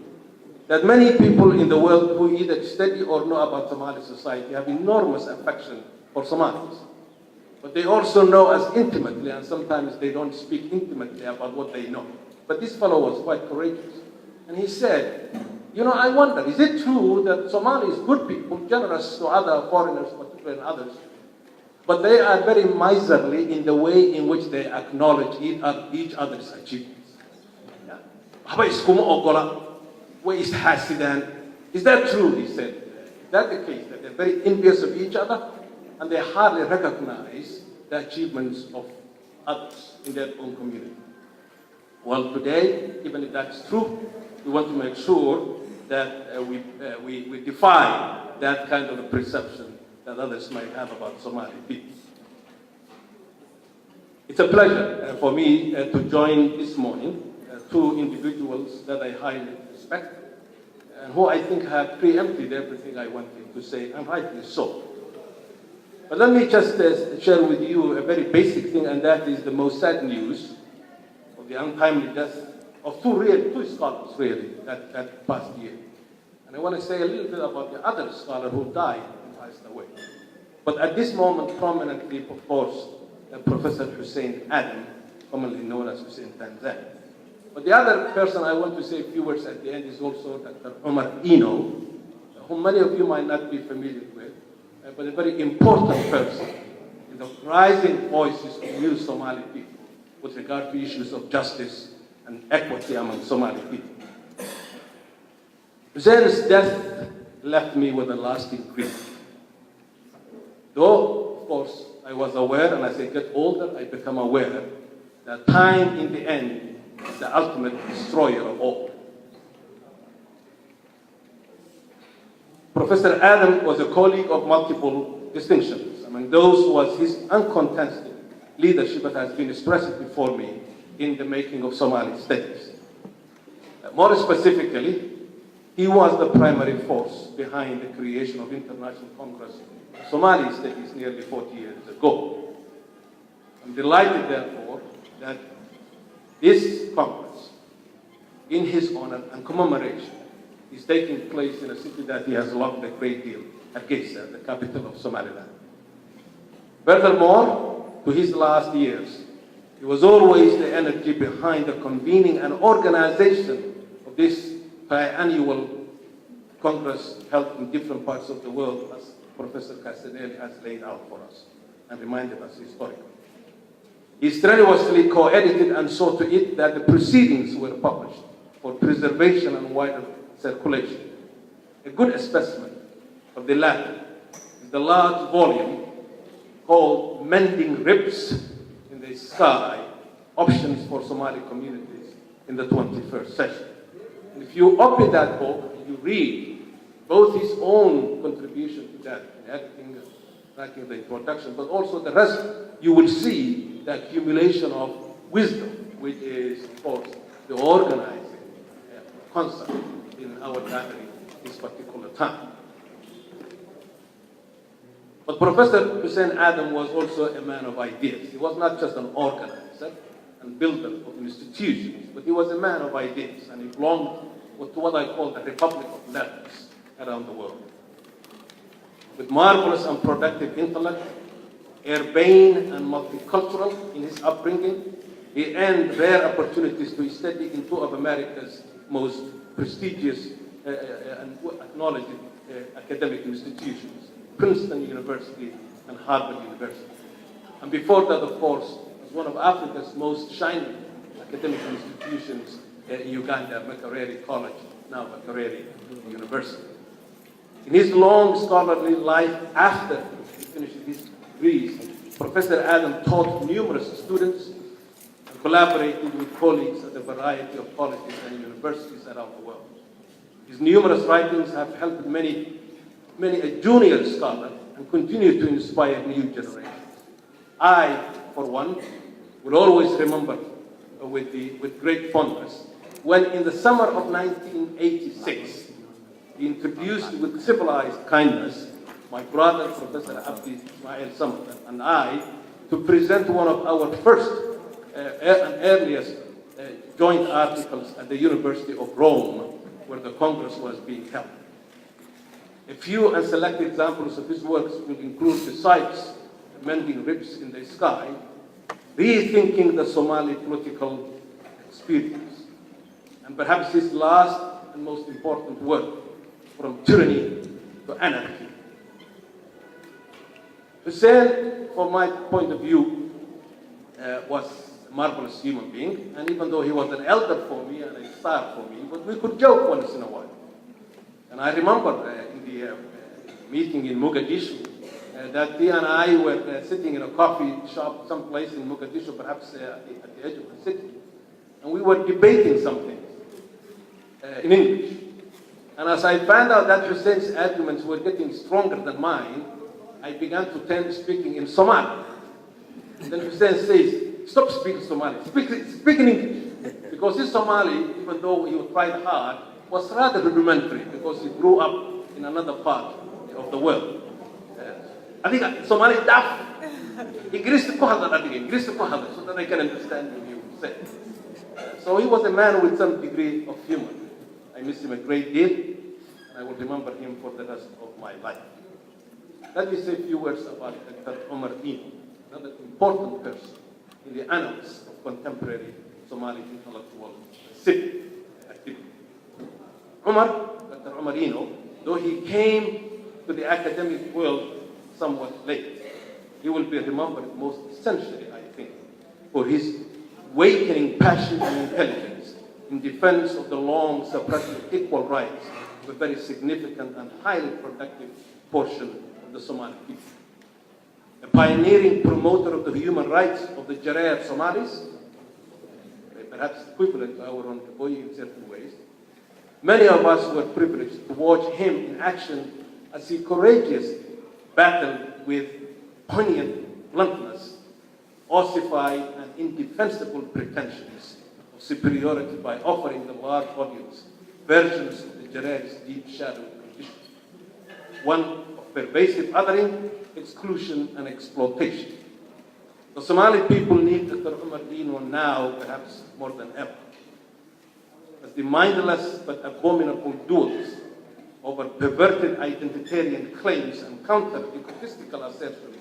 Speaker 8: that many people in the world who either study or know about Somali society have enormous affection for Somalis. But they also know us intimately, and sometimes they don't speak intimately about what they know. But this fellow was quite courageous. And he said, you know, I wonder, is it true that Somalis, good people, generous to other foreigners, particularly others, but they are very miserly in the way in which they acknowledge each other's achievements? Is that true, he said? Is that the case, that they're very envious of each other, and they hardly recognize the achievements of others in their own community? Well, today, even if that's true, we want to make sure that we defy that kind of a perception that others might have about Somali people. It's a pleasure for me to join this morning two individuals that I highly respect and who I think have preempted everything I wanted to say, and rightly so. But let me just share with you a very basic thing, and that is the most sad news of the untimely death of two scholars, really, that past year. And I want to say a little bit about the other scholar who died and passed away. But at this moment, prominently, of course, Professor Hussein Adan, commonly known as Hussein Tanzan. But the other person I want to say a few words at the end is also Dr. Omar Eno, whom many of you might not be familiar with, but a very important person in the rising voices of new Somali people with regard to issues of justice and equity among Somali people. Hussein's death left me with a lasting grief. Though, of course, I was aware, and as I get older, I become aware that time in the end is the ultimate destroyer of all. Professor Adam was a colleague of multiple distinctions. Among those was his uncontested leadership that has been stressed before me in the making of Somali Studies. More specifically, he was the primary force behind the creation of International Congress of Somali Studies nearly 40 years ago. I'm delighted, therefore, that this Congress, in his honor and commemoration, is taking place in a city that he has loved a great deal, Hargeysa, the capital of Somaliland. Furthermore, to his last years, he was always the energy behind the convening and organization of this biannual Congress held in different parts of the world, as Professor Castanelli has laid out for us and reminded us historically. He strenuously co-edited and saw to it that the proceedings were published for preservation and wider circulation. A good specimen of the latter is the large volume called Mending Ribs in the Sky, Options for Somali Communities in the 21st Century. And if you open that book, you read both his own contribution to that, editing, writing the introduction, but also the rest, you will see the accumulation of wisdom, which is, of course, the organizing concept in our gathering this particular time. But Professor Hussein Adam was also a man of ideas. He was not just an organizer and builder of institutions, but he was a man of ideas, and he belonged to what I call the Republic of Letters around the world. With marvelous and productive intellect, urbane and multicultural in his upbringing, he earned rare opportunities to study in two of America's most prestigious and acknowledged academic institutions, Princeton University and Harvard University. And before that, of course, was one of Africa's most shining academic institutions, Uganda, Makerere College, now Makerere University. In his long scholarly life after he finished his degrees, Professor Adam taught numerous students and collaborated with colleagues at a variety of colleges and universities around the world. His numerous writings have helped many a junior scholar and continue to inspire new generations. I, for one, will always remember with great fondness when in the summer of 1986, he introduced with civilized kindness my brother, Professor Abdi Ismail Samad, and I to present one of our first and earliest joint articles at the University of Rome, where the Congress was being held. A few and select examples of his works will include, besides Mending Ribs in the Sky, Rethinking the Somali Political Experience, and perhaps his last and most important work, From Tyranny to Anarchy. Hussein, from my point of view, was a marvelous human being, and even though he was an elder for me and a star for me, but we could joke once in a while. And I remember in the meeting in Mogadishu that he and I were sitting in a coffee shop someplace in Mogadishu, perhaps at the edge of the city, and we were debating something in English. And as I found out that Hussein's arguments were getting stronger than mine, I began to turn speaking in Somali. And then Hussein says, stop speaking Somali, speak in English. Because his Somali, even though he tried hard, was rather rudimentary because he grew up in another part of the world. I think Somali tough. English so that I can understand what you say. So he was a man with some degree of humor. I miss him a great deal, and I will remember him for the rest of my life. Let me say a few words about Dr. Omar Dino, another important person in the annals of contemporary Somali intellectual activity. Dr. Omar Dino, though he came to the academic world somewhat late, he will be remembered most essentially, I think, for his awakening passion and intelligence in defense of the long suppressed equal rights of a very significant and highly productive portion of the Somali people. a pioneering promoter of the human rights of the Jareer Somalis, perhaps equivalent to our own Boy in certain ways. Many of us were privileged to watch him in action as he courageously battled with poignant bluntness, ossified and indefensible pretensions of superiority by offering the large audience versions of the Jareer's deep shadow condition, one of pervasive othering, exclusion, and exploitation. The Somali people need Dr. Umar Dino now, perhaps more than ever, as the mindless but abominable duels over perverted identitarian claims and counter-egotistical assertions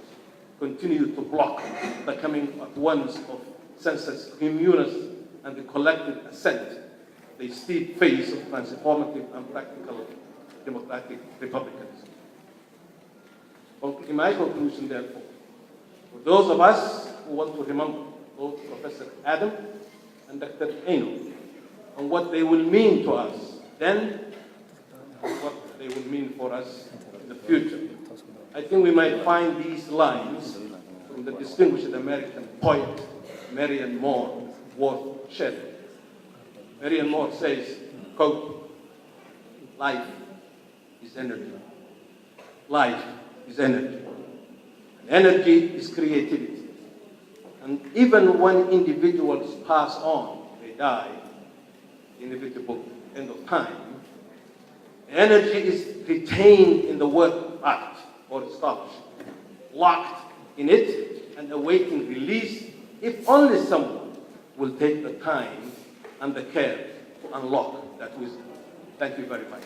Speaker 8: continue to block the coming at once of sensus communis and the collective assent, the steep phase of transformative and practical democratic republicanism. In my conclusion, therefore, for those of us who want to remember both Professor Adan and Dr. Keynote and what they will mean to us then and what they will mean for us in the future, I think we might find these lines from the distinguished American poet Marian Moore worth sharing. Marian Moore says, quote, "Life is energy. Life is energy. Energy is creativity. And even when individuals pass on, they die, inevitable end of time, energy is retained in the work of art or scholarship, locked in it and awaiting release if only someone will take the time and the care to unlock that wisdom." Thank you very much.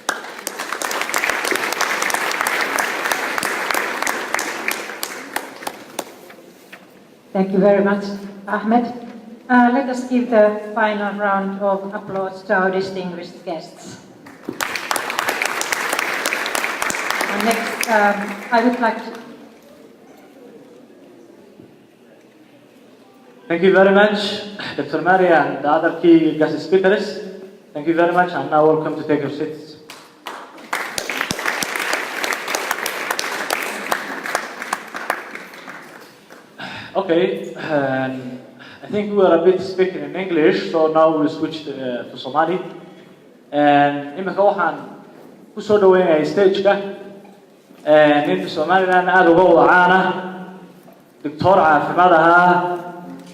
Speaker 5: Thank you very much, Ahmed. Let us give the final round of applause to our distinguished guests. And next, I would like to...
Speaker 4: Thank you very much, Dr. Maria and the other key guest speakers. Thank you very much, and now welcome to take your seats. Okay, I think we are a bit speaking in English, so now we'll switch to Somali. And imika waxaan ku soo dhaweynaya stage-ka nin Somaliland aad uga wada caana, doctor caafimaad ahaa,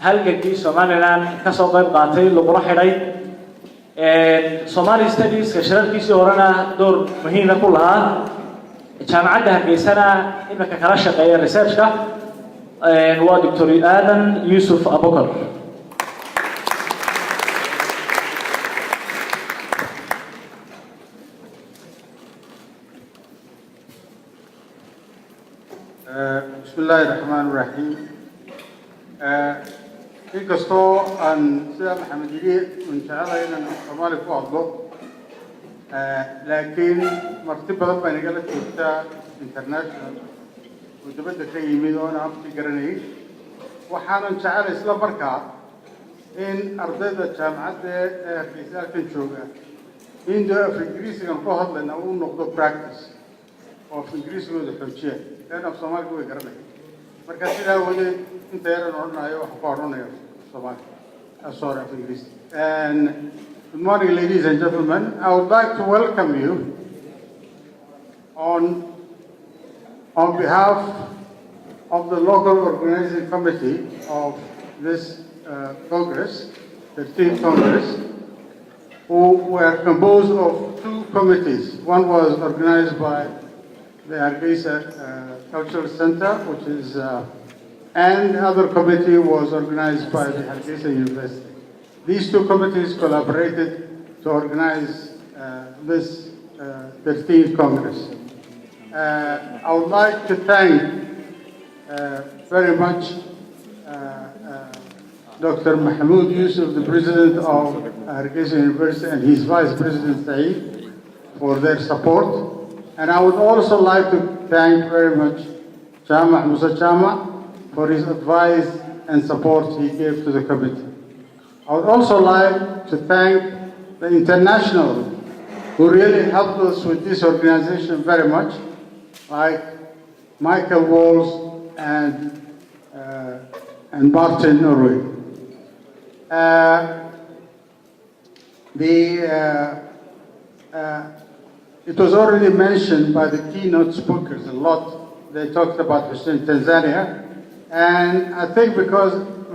Speaker 4: halgankii Somaliland ka soo qayb qaatay laguna xidhay. Somali Studies shirarkiisii horena door muhiim ah ku lahaa. Jaamacadda Hargeysana imika kala shaqeeya research-ka. waa Dr. Adan Yusuf Abukar.
Speaker 1: Bismillahi Rahman Rahim. Inkastoo aan sida Maxamed yiri uncaalay inaan Soomaali ku hadlo, laakiin marti badan baa nagala joogtaa international ودبدأ كيمين وأنا أبتي قرني وحنا نشعر إسلام بركة إن أرضية الجامعة في كنشوجا إن ده في إنجليزي كان فهد لأن أقول نقطة براكتس وفي إنجليزي هو الحوشية لأن في الصومال هو قرني مركز كده هو ده أنت يا رنا أيوة حفارنا يا الصومال الصورة في إنجليزي. And good morning, ladies and gentlemen. I would like to welcome you on behalf of the local organizing committee of this Congress, the 13th Congress, who were composed of two committees. One was organized by the Hargeysa Cultural Center, which is, and the other committee was organized by the Hargeysa University. These two committees collaborated to organize this 13th Congress. I would like to thank very much Dr. Mahmoud Yusuf, the president of Hargeysa University, and his vice president Saeed for their support. And I would also like to thank very much Chama Musa Chama for his advice and support he gave to the committee. I would also like to thank the international who really helped us with this organization very much, like Michael Walls and Martin, Norway. It was already mentioned by the keynote speakers a lot. They talked about Hussein Tanzania, and I think because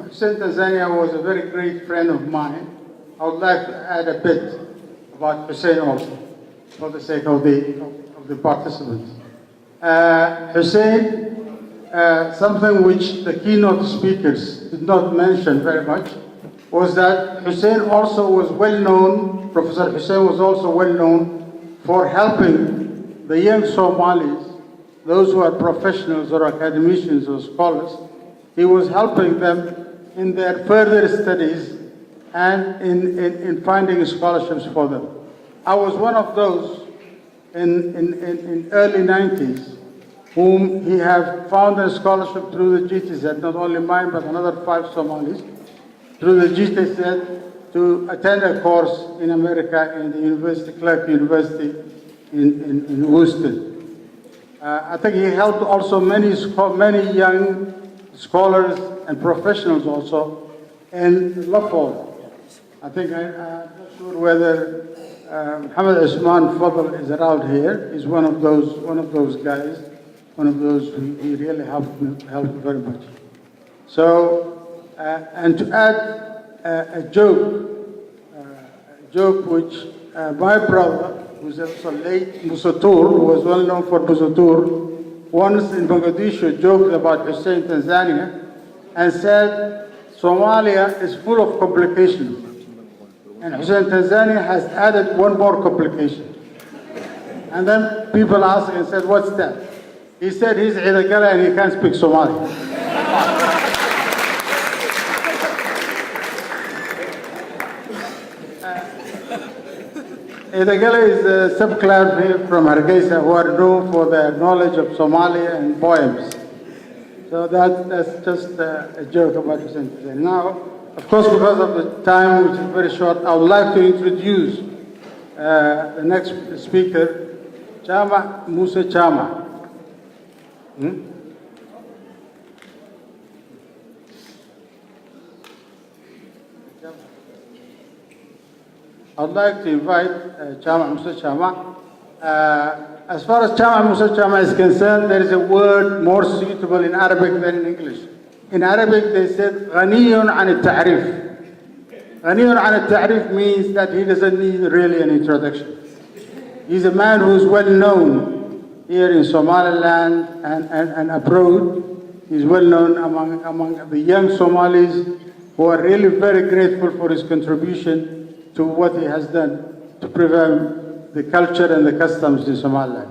Speaker 1: Hussein Tanzania was a very great friend of mine, I would like to add a bit about Hussein also, for the sake of the participants. Hussein, something which the keynote speakers did not mention very much, was that Hussein also was well known, Professor Hussein was also well known for helping the young Somalis, those who are professionals or academicians or scholars. He was helping them in their further studies and in finding scholarships for them. I was one of those in early 90s whom he had found a scholarship through the GTZ, not only mine but another 5 Somalis, through the GTZ to attend a course in America in the University, Clark University in Houston. I think he helped also many young scholars and professionals also in Lafayette. I think I'm not sure whether Muhammad Usman Fadl is around here. He's one of those guys, one of those who he really helped very much. So, and to add a joke which my brother, who's also late, Musatur, who was well known for Musatur, once in Mogadishu joked about Hussein Tanzania and said, Somalia is full of complications. And Hussein Tanzania has added one more complication. And then people asked and said, what's that? He said he's Idagala and he can't speak Somali. Edagala is a subclan here from Hargeysa who are known for their knowledge of Somali and poems. So that's just a joke about Hussein Tanzania. Now, of course, because of the time, which is very short, I would like to introduce the next speaker, Chama Musa Chama. I'd like to invite Chama Musa Chama. As far as Chama Musa Chama is concerned, there is a word more suitable in Arabic than in English. In Arabic, they said, غني عن التعريف. غني عن التعريف means that he doesn't need really an introduction. He's a man who is well known here in Somaliland and abroad. He's well known among the young Somalis who are really very grateful for his contribution to what he has done to preserve the culture and the customs in Somaliland.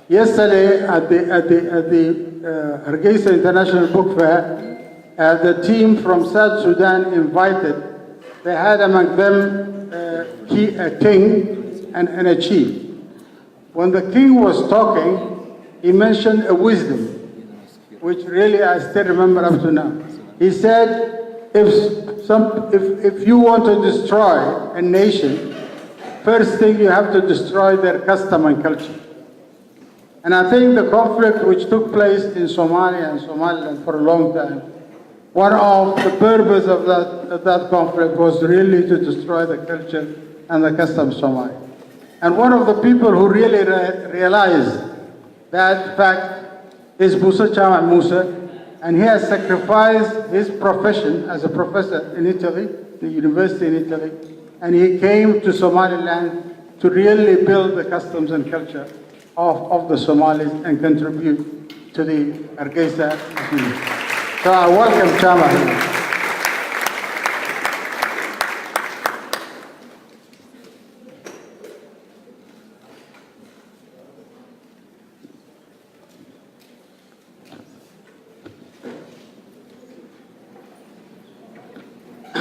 Speaker 1: Yesterday at the Hargeysa International Book Fair, the team from South Sudan invited, they had among them a king and a chief. When the king was talking, he mentioned a wisdom, which really I still remember up to now. He said, if you want to destroy a nation, first thing you have to destroy their custom and culture. And I think the conflict which took place in Somalia and Somaliland for a long time, one of the purposes of that conflict was really to destroy the culture and the custom of Somalia. And one of the people who really realized that fact is Musa Chama Musa, and he has sacrificed his profession as a professor in Italy, the university in Italy, and he came to Somaliland to really build the customs and culture of the Somalis and contribute to the Hargeysa community. So I welcome Chama here.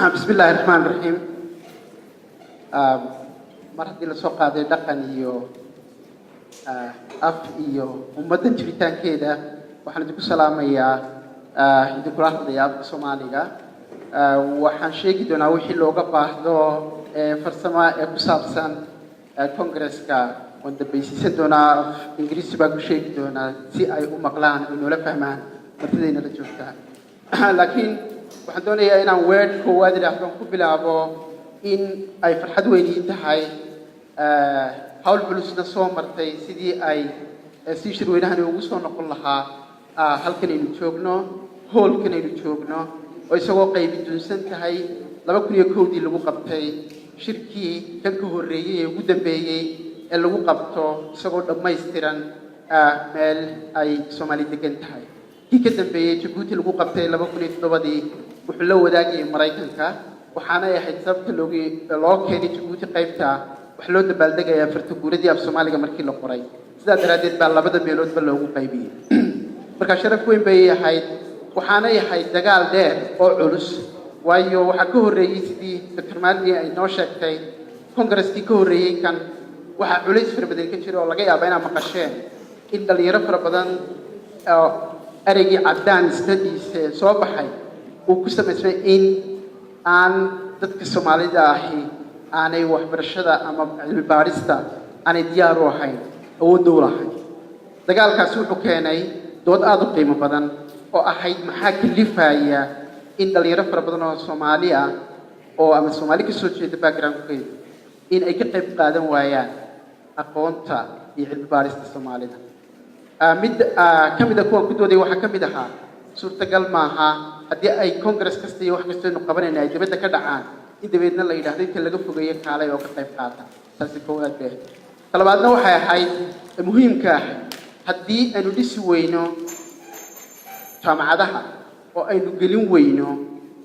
Speaker 9: بسم الله الرحمن الرحيم مرحبا لسوق هذه دقن iyo af iyo ummadan jiritaankeeda waxaan idinku salaamayaa idinku raadaya Soomaaliga waxaan sheegi doonaa wixii looga baahdo farsamo ee ku saabsan Congress-ka wanda baysiisan doonaa Ingiriisi baa ku sheegi doonaa si ay u maqlaan oo la fahmaan martidayna la joogtaa laakiin waxaan doonayaa inaan word koowaad idhaahdo ku bilaabo in ay farxad weyn ii tahay hawl culusna soo martay sidii ay si shirweynahani ugu soo noqon lahaa halkan aynu joogno hoolkan aynu joogno oo isagoo qaybi dunsan tahay 2001dii lagu qabtay shirkii kan ka horreeyay ee ugu dambeeyay ee lagu qabto isagoo dhammaystiran meel ay Soomaali degan tahay kii ka dambeeyay Djibouti lagu qabtay 2007dii wuxuu la wadaagay Mareykanka waxaana ahayd sababta loo keenay Djibouti qaybta wax loo dabaaldegaya farta guuradii af Soomaaliga markii la qoray sidaa daraadeed baa labada meeloodba loogu qaybiyay marka sharaf weyn bay ahayd waxaana ahayd dagaal dheer oo culus waayo waxa ka horreeyay sidii Dr. Mali ay noo sheegtay kongareeskii ka horreeyay kan waxa culays fara badan ka jira oo laga yaabo inay maqasheen in dhalinyaro fara badan araygii Adan studies soo baxay uu ku sameysmay in aan dadka Soomaalida ahi aanay waxbarashada ama cilmi baarista aanay diyaar u ahayn awood u lahayn dagaalkaas wuxuu keenay dood aad u qiimo badan oo ahayd maxaa kalifaya in dhalinyaro fara badan oo Soomaali ah oo ama Soomaali ka soo jeeda background-keeda in ay ka qayb qaadan waayaan aqoonta iyo cilmi baarista Soomaalida mid kamid ah kuwa ku dooday waxa kamid ahaa suurtagal maaha haddii ay congress kasta iyo wax kasta inuu qabanayna ay dibadda ka dhacaan in dabeedna la yidhaahdo inta laga fogeeyo kaalay oo ka qayb qaata taasi koowaad bee talabaadna waxay ahayd muhiimka ah haddii aynu dhisi weyno jaamacadaha oo aynu gelin weyno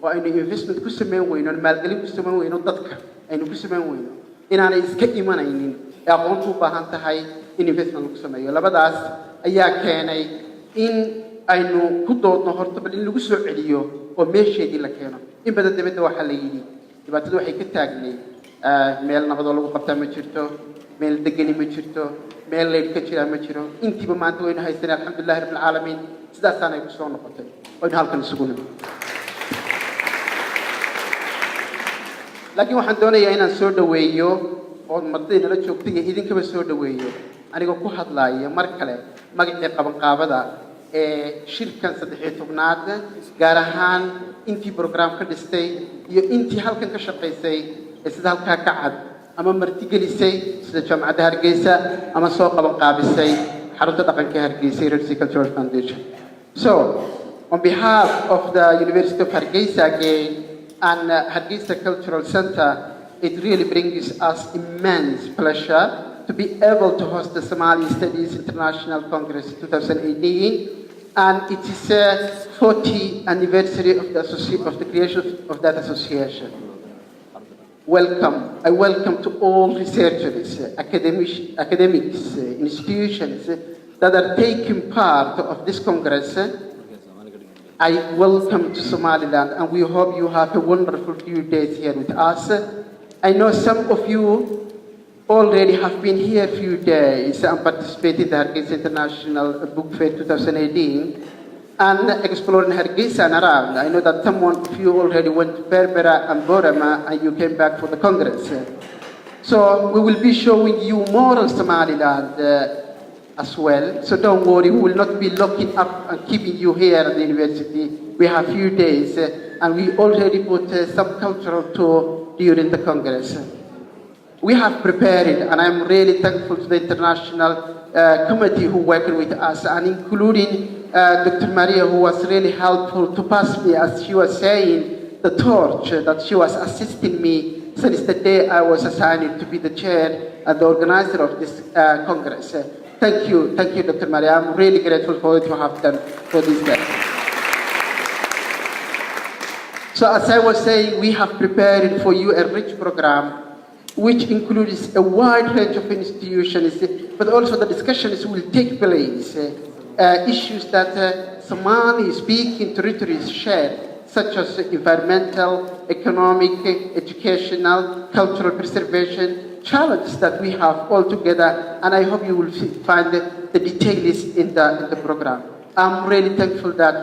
Speaker 9: oo aynu investment ku sameyn weyno maalgelin ku sameyn weyno dadka aynu ku sameyn weyno inaanay iska imanaynin ee aqoontu u baahan tahay in investment lagu sameeyo labadaas ayaa keenay in aynu ku doodno horta bal in lagu soo celiyo oo meesheedii la keeno in badan dibadda waxaa la yidhi dhibaatadu waxay ka taagnay meel nabadoo lagu qabtaa ma jirto meel degani ma jirto meel leyd ka jiraa ma jiro intiiba maanta waynu haysanay alxamdulillahi rabbil caalamiin sidaasaanay ku soo noqotay waynu halkan isugu nimid laakiin waxaan doonayaa inaan soo dhaweeyo oo martidayna la joogtay iyo idinkaba soo dhaweeyo anigoo ku hadlaaya mar kale magacii qabanqaabada ee shirkan 13aad gaar ahaan intii program ka dhistay iyo intii halkan ka shaqaysay ee sida halka ka cad ama martigelisay sida jaamacadda Hargeysa ama soo qabanqaabisay xarunta dhaqanka Hargeysa Redsea Cultural Foundation. So on behalf of the University of Hargeisa again and Hargeysa Cultural Center, it really brings us immense pleasure to be able to host the Somali Studies International Congress 2018, and it is a 40th anniversary of the creation of that association. Welcome. I welcome to all researchers, academics, institutions that are taking part of this Congress. I welcome to Somaliland, and we hope you have a wonderful few days here with us. I know some of you already have been here a few days and participated in the Hargeysa International Book Fair 2018 and exploring Hargeysa and around. I know that some of you already went to Berbera and Borama and you came back for the Congress. So we will be showing you more of Somaliland as well. So don't worry, we will not be locking up and keeping you here at the university. We have few days and we already put some cultural tour during the Congress. We have prepared it, and I'm really thankful to the international committee who worked with us, and including Dr. Maria, who was really helpful to pass me, as she was saying, the torch that she was assisting me since the day I was assigned to be the chair and the organizer of this Congress. Thank you, Dr. Maria. I'm really grateful for what you have done for this day. So as I was saying, we have prepared for you a rich program which includes a wide range of institutions, but also the discussions will take place, issues that Somali-speaking territories share, such as environmental, economic, educational, cultural preservation, challenges that we have all together, and I hope you will find the details in the program. I'm really thankful that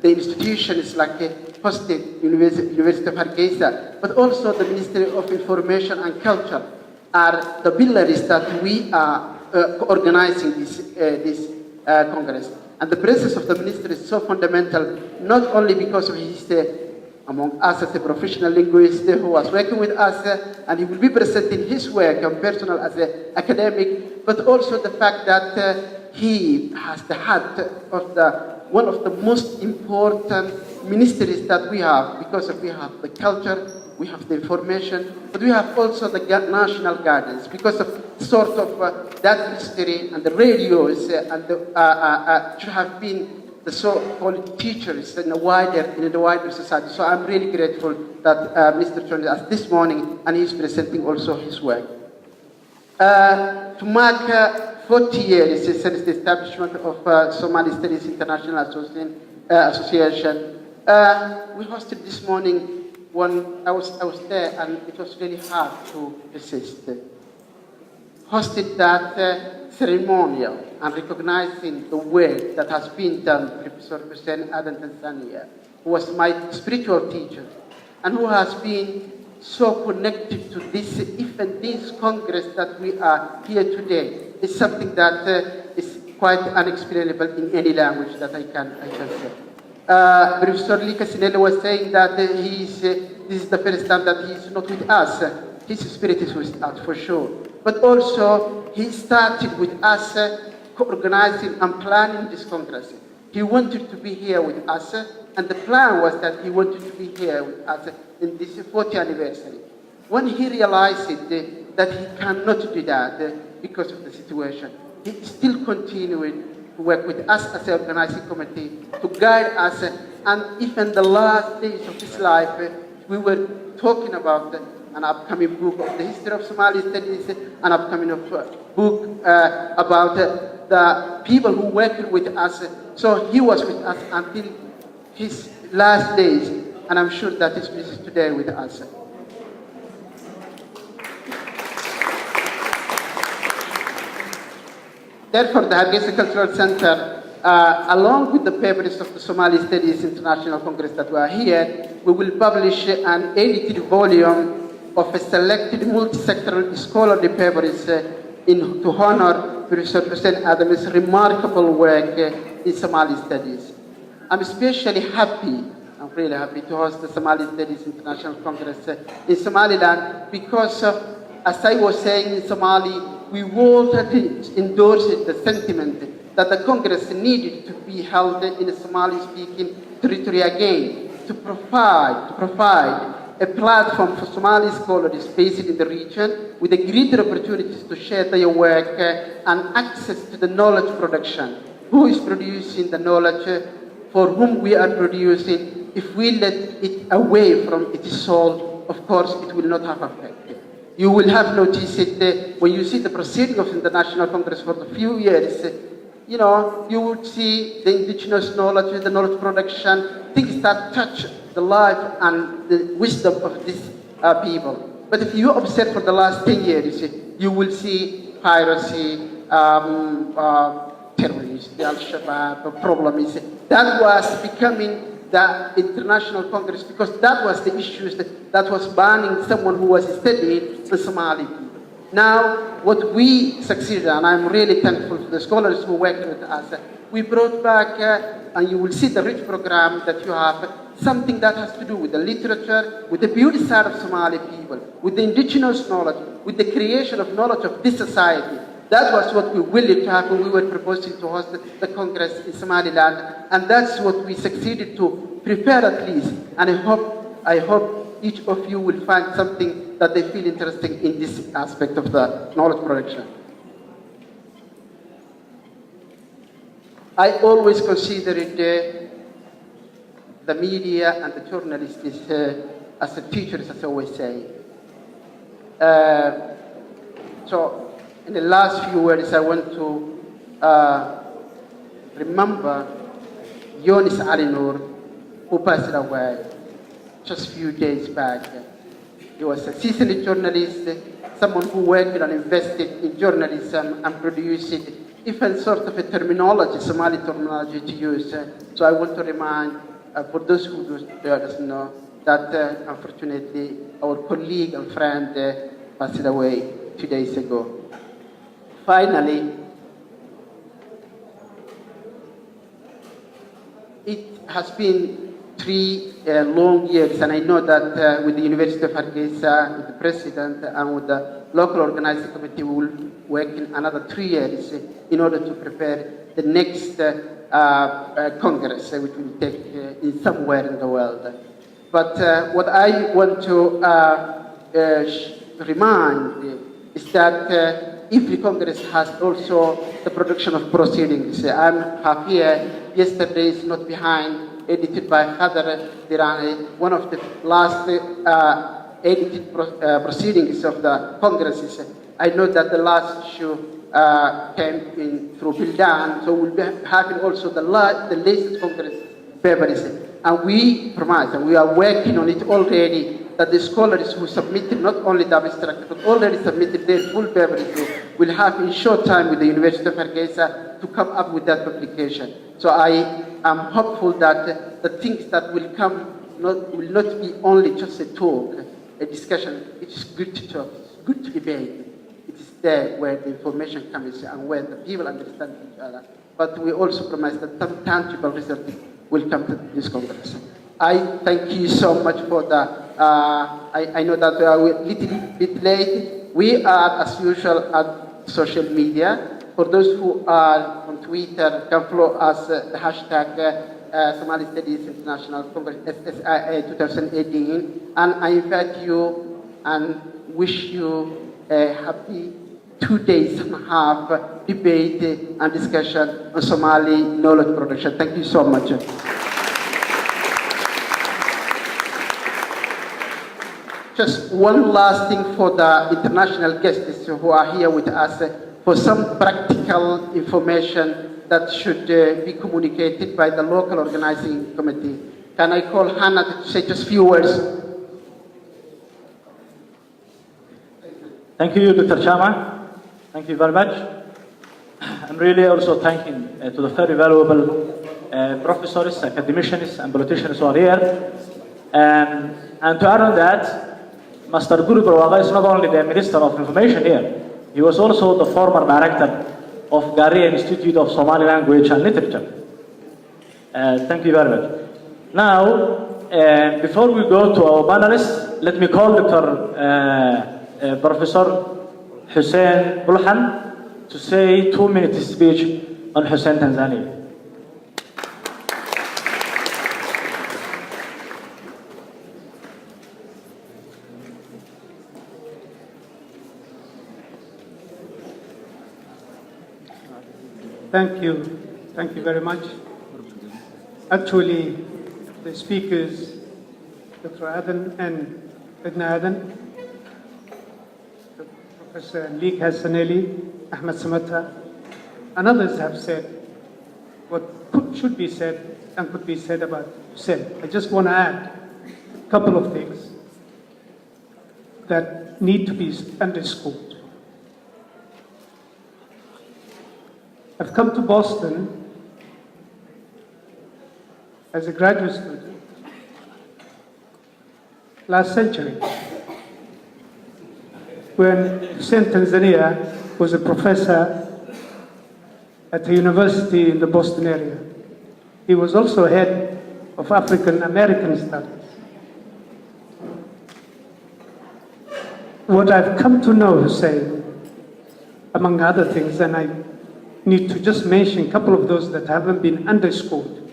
Speaker 9: the institutions like hosted University of Hargeisa, but also the Ministry of Information and Culture are the pillars that we are organizing this Congress. And the presence of the minister is so fundamental, not only because of his among us as a professional linguist who was working with us, and he will be presenting his work and personal as an academic, but also the fact that he has the head of one of the most important ministries that we have, because we have the culture, we have the information, but we have also the national guidance, because of sort of that ministry and the radios and should have been the so-called teachers in the wider society. So I'm really grateful that Mr. joined us this morning, and he's presenting also his work. To mark 40 years since the establishment of Somali Studies International Association, we hosted this morning when I was there, and it was really hard to resist. Hosted that ceremonial and recognizing the work that has been done by Professor Hussein Adan Tanzania, who was my spiritual teacher, and who has been so connected to this, even this Congress that we are here today, is something that is quite unexplainable in any language that I can say. Professor Lika Sinele was saying that this is the first time that he is not with us. His spirit is with us for sure. But also, he started with us organizing and planning this Congress. He wanted to be here with us, and the plan was that he wanted to be here with us in this 40th anniversary. When he realized that he cannot do that because of the situation, he still continued to work with us as an organizing committee to guide us, and even the last days of his life, we were talking about an upcoming book of the history of Somali studies, an upcoming book about the people who worked with us. So he was with us until his last days, and I'm sure that is today with us. Therefore, the Hargeysa Cultural Center, along with the papers of the Somali Studies International Congress that we are here, we will publish an edited volume of a selected multi-sectoral scholarly papers to honor Professor Hussein Adam's remarkable work in Somali studies. I'm especially happy, I'm really happy to host the Somali Studies International Congress in Somaliland, because as I was saying in Somali, we wholeheartedly endorsed the sentiment that the Congress needed to be held in a Somali-speaking territory again, to provide a platform for Somali scholars based in the region with a greater opportunities to share their work and access to the knowledge production. Who is producing the knowledge? For whom we are producing? If we let it away from its soul, of course, it will not have effect. You will have noticed it when you see the proceeding of the International Congress for a few years. You would see the indigenous knowledge, the knowledge production, things that touch the life and the wisdom of these people. But if you observe for the last 10 years, you will see piracy, terrorists, the Al-Shabaab problems. That was becoming the International Congress, because that was the issues that was banning someone who was studying the Somali people. Now, what we succeeded, and I'm really thankful to the scholars who worked with us, we brought back, and you will see the rich program that you have, something that has to do with the literature, with the beauty side of Somali people, with the indigenous knowledge, with the creation of knowledge of this society. That was what we wanted to have when we were proposing to host the Congress in Somaliland, and that's what we succeeded to prepare at least. And I hope each of you will find something that they feel interesting in this aspect of the knowledge production. I always considered the media and the journalists as the teachers, as I always say. So in the last few words, I want to remember Yonis Ali Noor, who passed away just a few days back. He was a seasoned journalist, someone who worked and invested in journalism and produced different sort of a terminology, Somali terminology to use. So I want to remind, for those who doesn't know, that unfortunately our colleague and friend passed away 2 days ago. Finally, has been 3 long years, and I know that with the University of Hargeisa, with the president, and with the local organizing committee, we will work in another 3 years in order to prepare the next Congress, which will take in somewhere in the world. But what I want to remind is that every Congress has also the production of proceedings. I have here, yesterday is not behind, edited by Khadr Dirani, one of the last edited proceedings of the Congresses. I know that the last issue came in through Bildan, so we'll be having also the latest Congress papers. And we promise, and we are working on it already, that the scholars who submitted not only the abstract, but already submitted their full papers will have in short time with the University of Hargeisa to come up with that publication. So I am hopeful that the things that will come will not be only just a talk, a discussion. It's good to talk, it's good to debate. It is there where the information comes and where the people understand each other. But we also promise that some tangible results will come to this Congress. I thank you so much for the, I know that we are a little bit late. We are, as usual, at social media. For those who are on Twitter, can follow us, the hashtag Somali Studies International Congress, SSIA 2018. And I invite you and wish you a happy 2 days and a half debate and discussion on Somali knowledge production. Thank you so much. Just one last thing for the international guests who are here with us, for some practical information that should be communicated by the local organizing committee. Can I call Hannah to say just a few words?
Speaker 4: Thank you, Dr. Chama. Thank you very much. I'm really also thanking to the very valuable professors, academicians, and politicians who are here. And to add on that, Master Guru Barwaga is not only the Minister of Information here, he was also the former director of Gari Institute of Somali Language and Literature. Thank you very much. Now, before we go to our panelists, let me call Dr. Professor Hussein Bulhan to say 2-minute speech on Hussein, Tanzania.
Speaker 10: Thank you. Thank you very much. Actually, the speakers, Dr. Adan and Edna Adan, Professor Leek Hassaneli, Ahmed Samata, and others have said what should be said and could be said about Hussein. I just want to add a couple of things that need to be underscored. I've come to Boston as a graduate student last century when Hussein, Tanzania was a professor at a university in the Boston area. He was also head of African American Studies. What I've come to know Hussein, among other things, and I need to just mention a couple of those that haven't been underscored,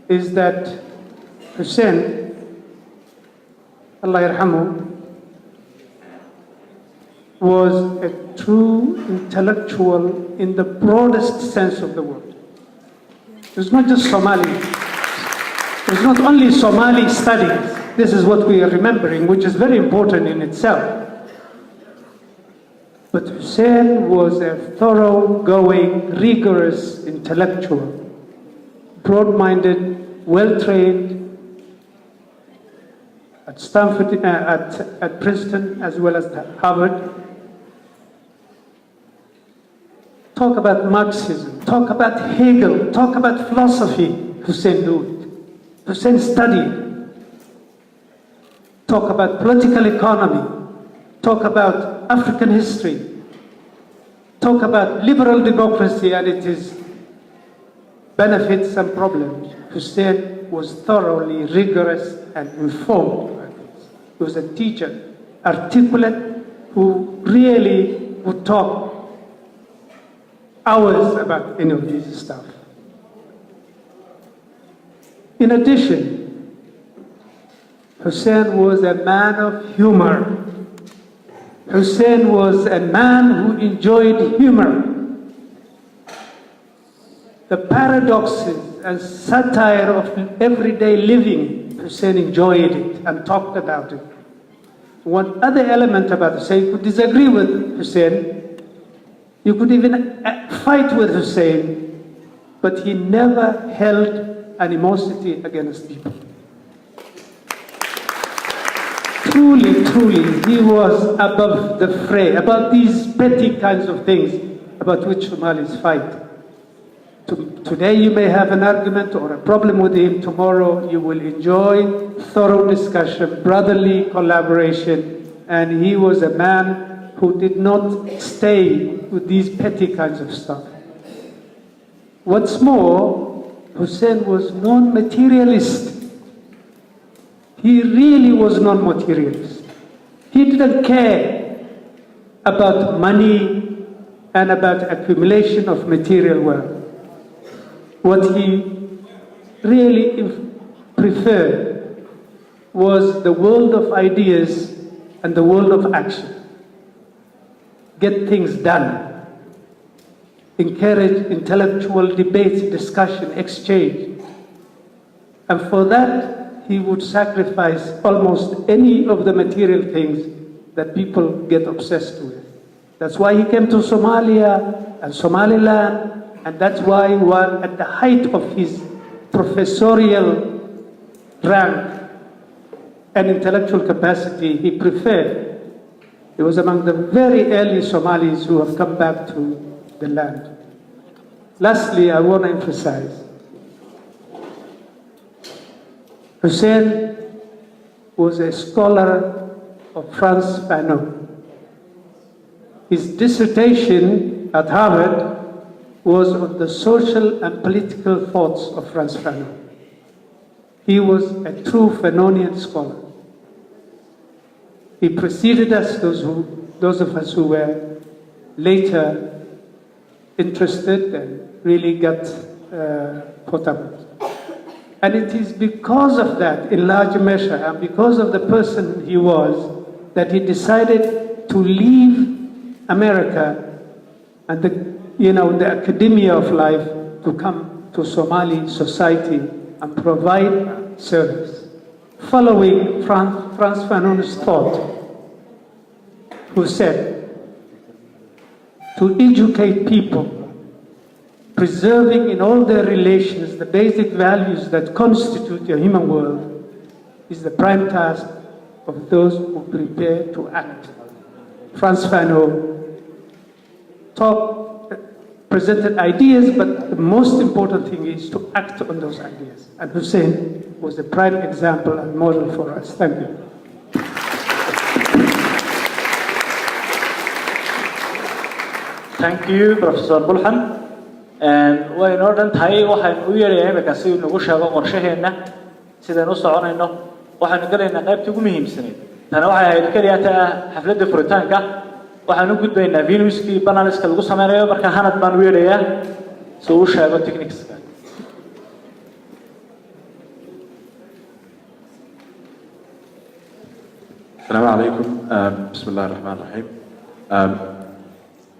Speaker 10: is that Hussein, Allah yarhamu, was a true intellectual in the broadest sense of the word. It was not just Somali. It was not only Somali studies. This is what we are remembering, which is very important in itself. But Hussein was a thorough-going, rigorous intellectual, broad-minded, well-trained at Stanford, at Princeton, as well as Harvard. Talk about Marxism, talk about Hegel, talk about philosophy. Hussein knew it. Hussein studied. Talk about political economy. Talk about African history. Talk about liberal democracy and its benefits and problems, Hussein was thoroughly rigorous and informed about this. He was a teacher, articulate, who really would talk hours about any of this stuff. In addition, Hussein was a man of humor. Hussein was a man who enjoyed humor. The paradoxes and satire of everyday living, Hussein enjoyed it and talked about it. One other element about Hussein, you could disagree with Hussein, you could even fight with Hussein, but he never held animosity against people. Truly, truly, he was above the fray, above these petty kinds of things about which Somalis fight. Today you may have an argument or a problem with him. Tomorrow you will enjoy thorough discussion, brotherly collaboration, and he was a man who did not stay with these petty kinds of stuff. What's more, Hussein was non-materialist. He really was non-materialist. He didn't care about money and about accumulation of material wealth. What he really preferred was the world of ideas and the world of action. Get things done. Encourage intellectual debates, discussion, exchange. And for that, he would sacrifice almost any of the material things that people get obsessed with. That's why he came to Somalia and Somaliland. And that's why, while at the height of his professorial rank and intellectual capacity, he preferred. He was among the very early Somalis who have come back to the land. Lastly, I want to emphasize, Hussein was a scholar of Frantz Fanon. His dissertation at Harvard was on the social and political thoughts of Frantz Fanon. He was a true Fanonian scholar. He preceded us, those of us who were later interested and really got caught up. And it is because of that, in large measure, and because of the person he was, that he decided to leave America and the academia of life to come to Somali society and provide service. Following Frantz Fanon's thought, who said, to educate people, preserving in all their relations the basic values that constitute a human world, is the prime task of those who prepare to act. Frantz Fanon presented ideas, but the most important thing is to act on those ideas. And Hussein was a prime example and model for us. Thank you.
Speaker 4: Thank you, Professor Bulhan. And way noo dhan tahay waxaan u yeerayaa imika si uu nagu sheego qorshaheena sidaan u soconayno waxaan galaynaa qaybtii ugu muhiimsanayd tana waxay ahayd kaliya xafladda furitaanka waxaan u gudbaynaa Venuskii paneliska lagu sameynayo marka hanad baan u yeerayaa si uu sheego techniques-ka.
Speaker 11: Assalamu alaikum. Bismillah ar-Rahman ar-Rahim.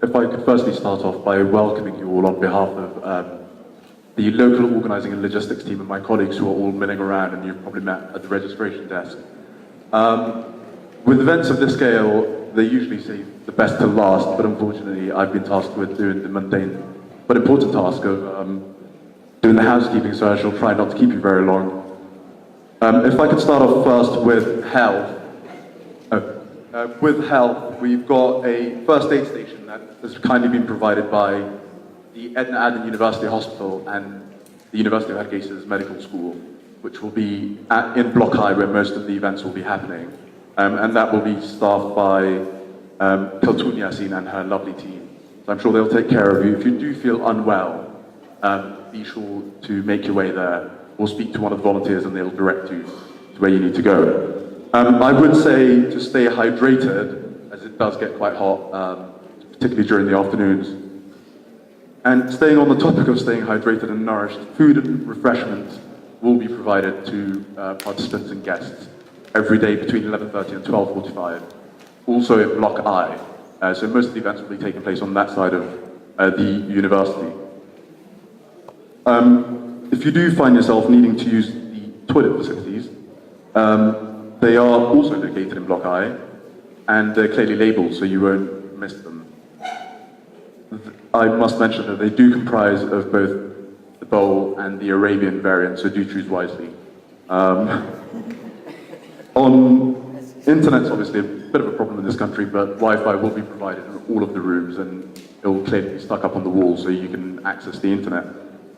Speaker 11: If I could firstly start off by welcoming you all on behalf of the local organizing and logistics team and my colleagues who are all milling around and you've probably met at the registration desk. With events of this scale, they usually say the best to last, but unfortunately I've been tasked with doing the mundane but important task of doing the housekeeping, so I shall try not to keep you very long. If I could start off first with health. With health, we've got a first aid station that has kindly been provided by the Edna Adan University Hospital and the University of Hargeisa's medical school, which will be in Block High where most of the events will be happening. And that will be staffed by Kaltun Yasin and her lovely team. So I'm sure they'll take care of you. If you do feel unwell, be sure to make your way there or speak to one of the volunteers and they'll direct you to where you need to go. I would say to stay hydrated, as it does get quite hot, particularly during the afternoons. And staying on the topic of staying hydrated and nourished, food and refreshments will be provided to participants and guests every day between 11:30 and 12:45. Also in Block I. So most of the events will be taking place on that side of the university. If you do find yourself needing to use the toilet facilities, they are also located in Block I, and they're clearly labelled so you won't miss them. I must mention that they do comprise of both the bowl and the Arabian variant, so do choose wisely. On internet's obviously a bit of a problem in this country, but Wi-Fi will be provided in all of the rooms, and it will clearly be stuck up on the wall so you can access the internet.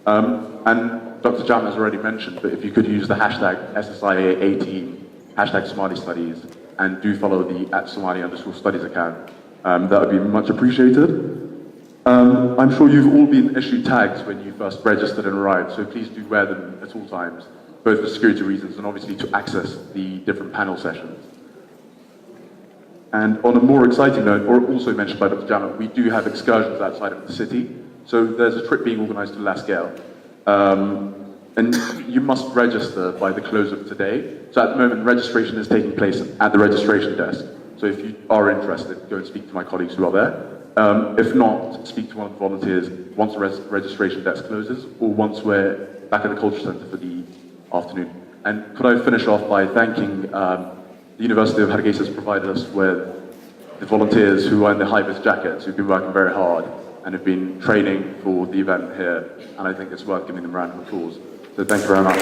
Speaker 11: And Dr. Jam has already mentioned, but if you could use the hashtag SSIA18, hashtag Somali Studies, and do follow the @Somali_studies account, that would be much appreciated. I'm sure you've all been issued tags when you first registered and arrived, so please do wear them at all times, both for security reasons and obviously to access the different panel sessions. And on a more exciting note, or also mentioned by Dr. Jama, we do have excursions outside of the city. So there's a trip being organised to Lascaux. And you must register by the close of today. So at the moment, registration is taking place at the registration desk. So if you are interested, go and speak to my colleagues who are there. If not, speak to one of the volunteers once the registration desk closes, or once we're back at the Culture Centre for the afternoon. And could I finish off by thanking the University of Hargeisa has provided us with the volunteers who are in the high-vis jackets, who've been working very hard and have been training for the event here. And I think it's worth giving them a round of applause. So thank you very much.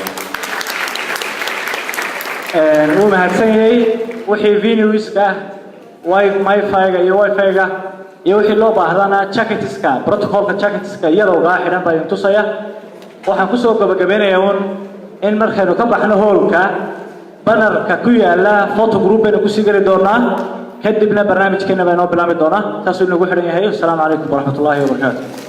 Speaker 4: wuu mahadsan yahay wixii venueska wifi-ga iyo wifi-ga iyo wixii loo baahdana jacketska protocolka jacketska iyadoo xidhan baa idin tusaya waxaan ku soo gabagabeynayaa in markaynu ka baxno hallka bannerka ku yaala photo group aynu ku sii gali doonaa kadibna barnaamijkeena baa inoo bilaabi doonaa taasoo inagu xidhan yahay. Assalaamu calaykum waraxmatullaahi wabarakaatuh.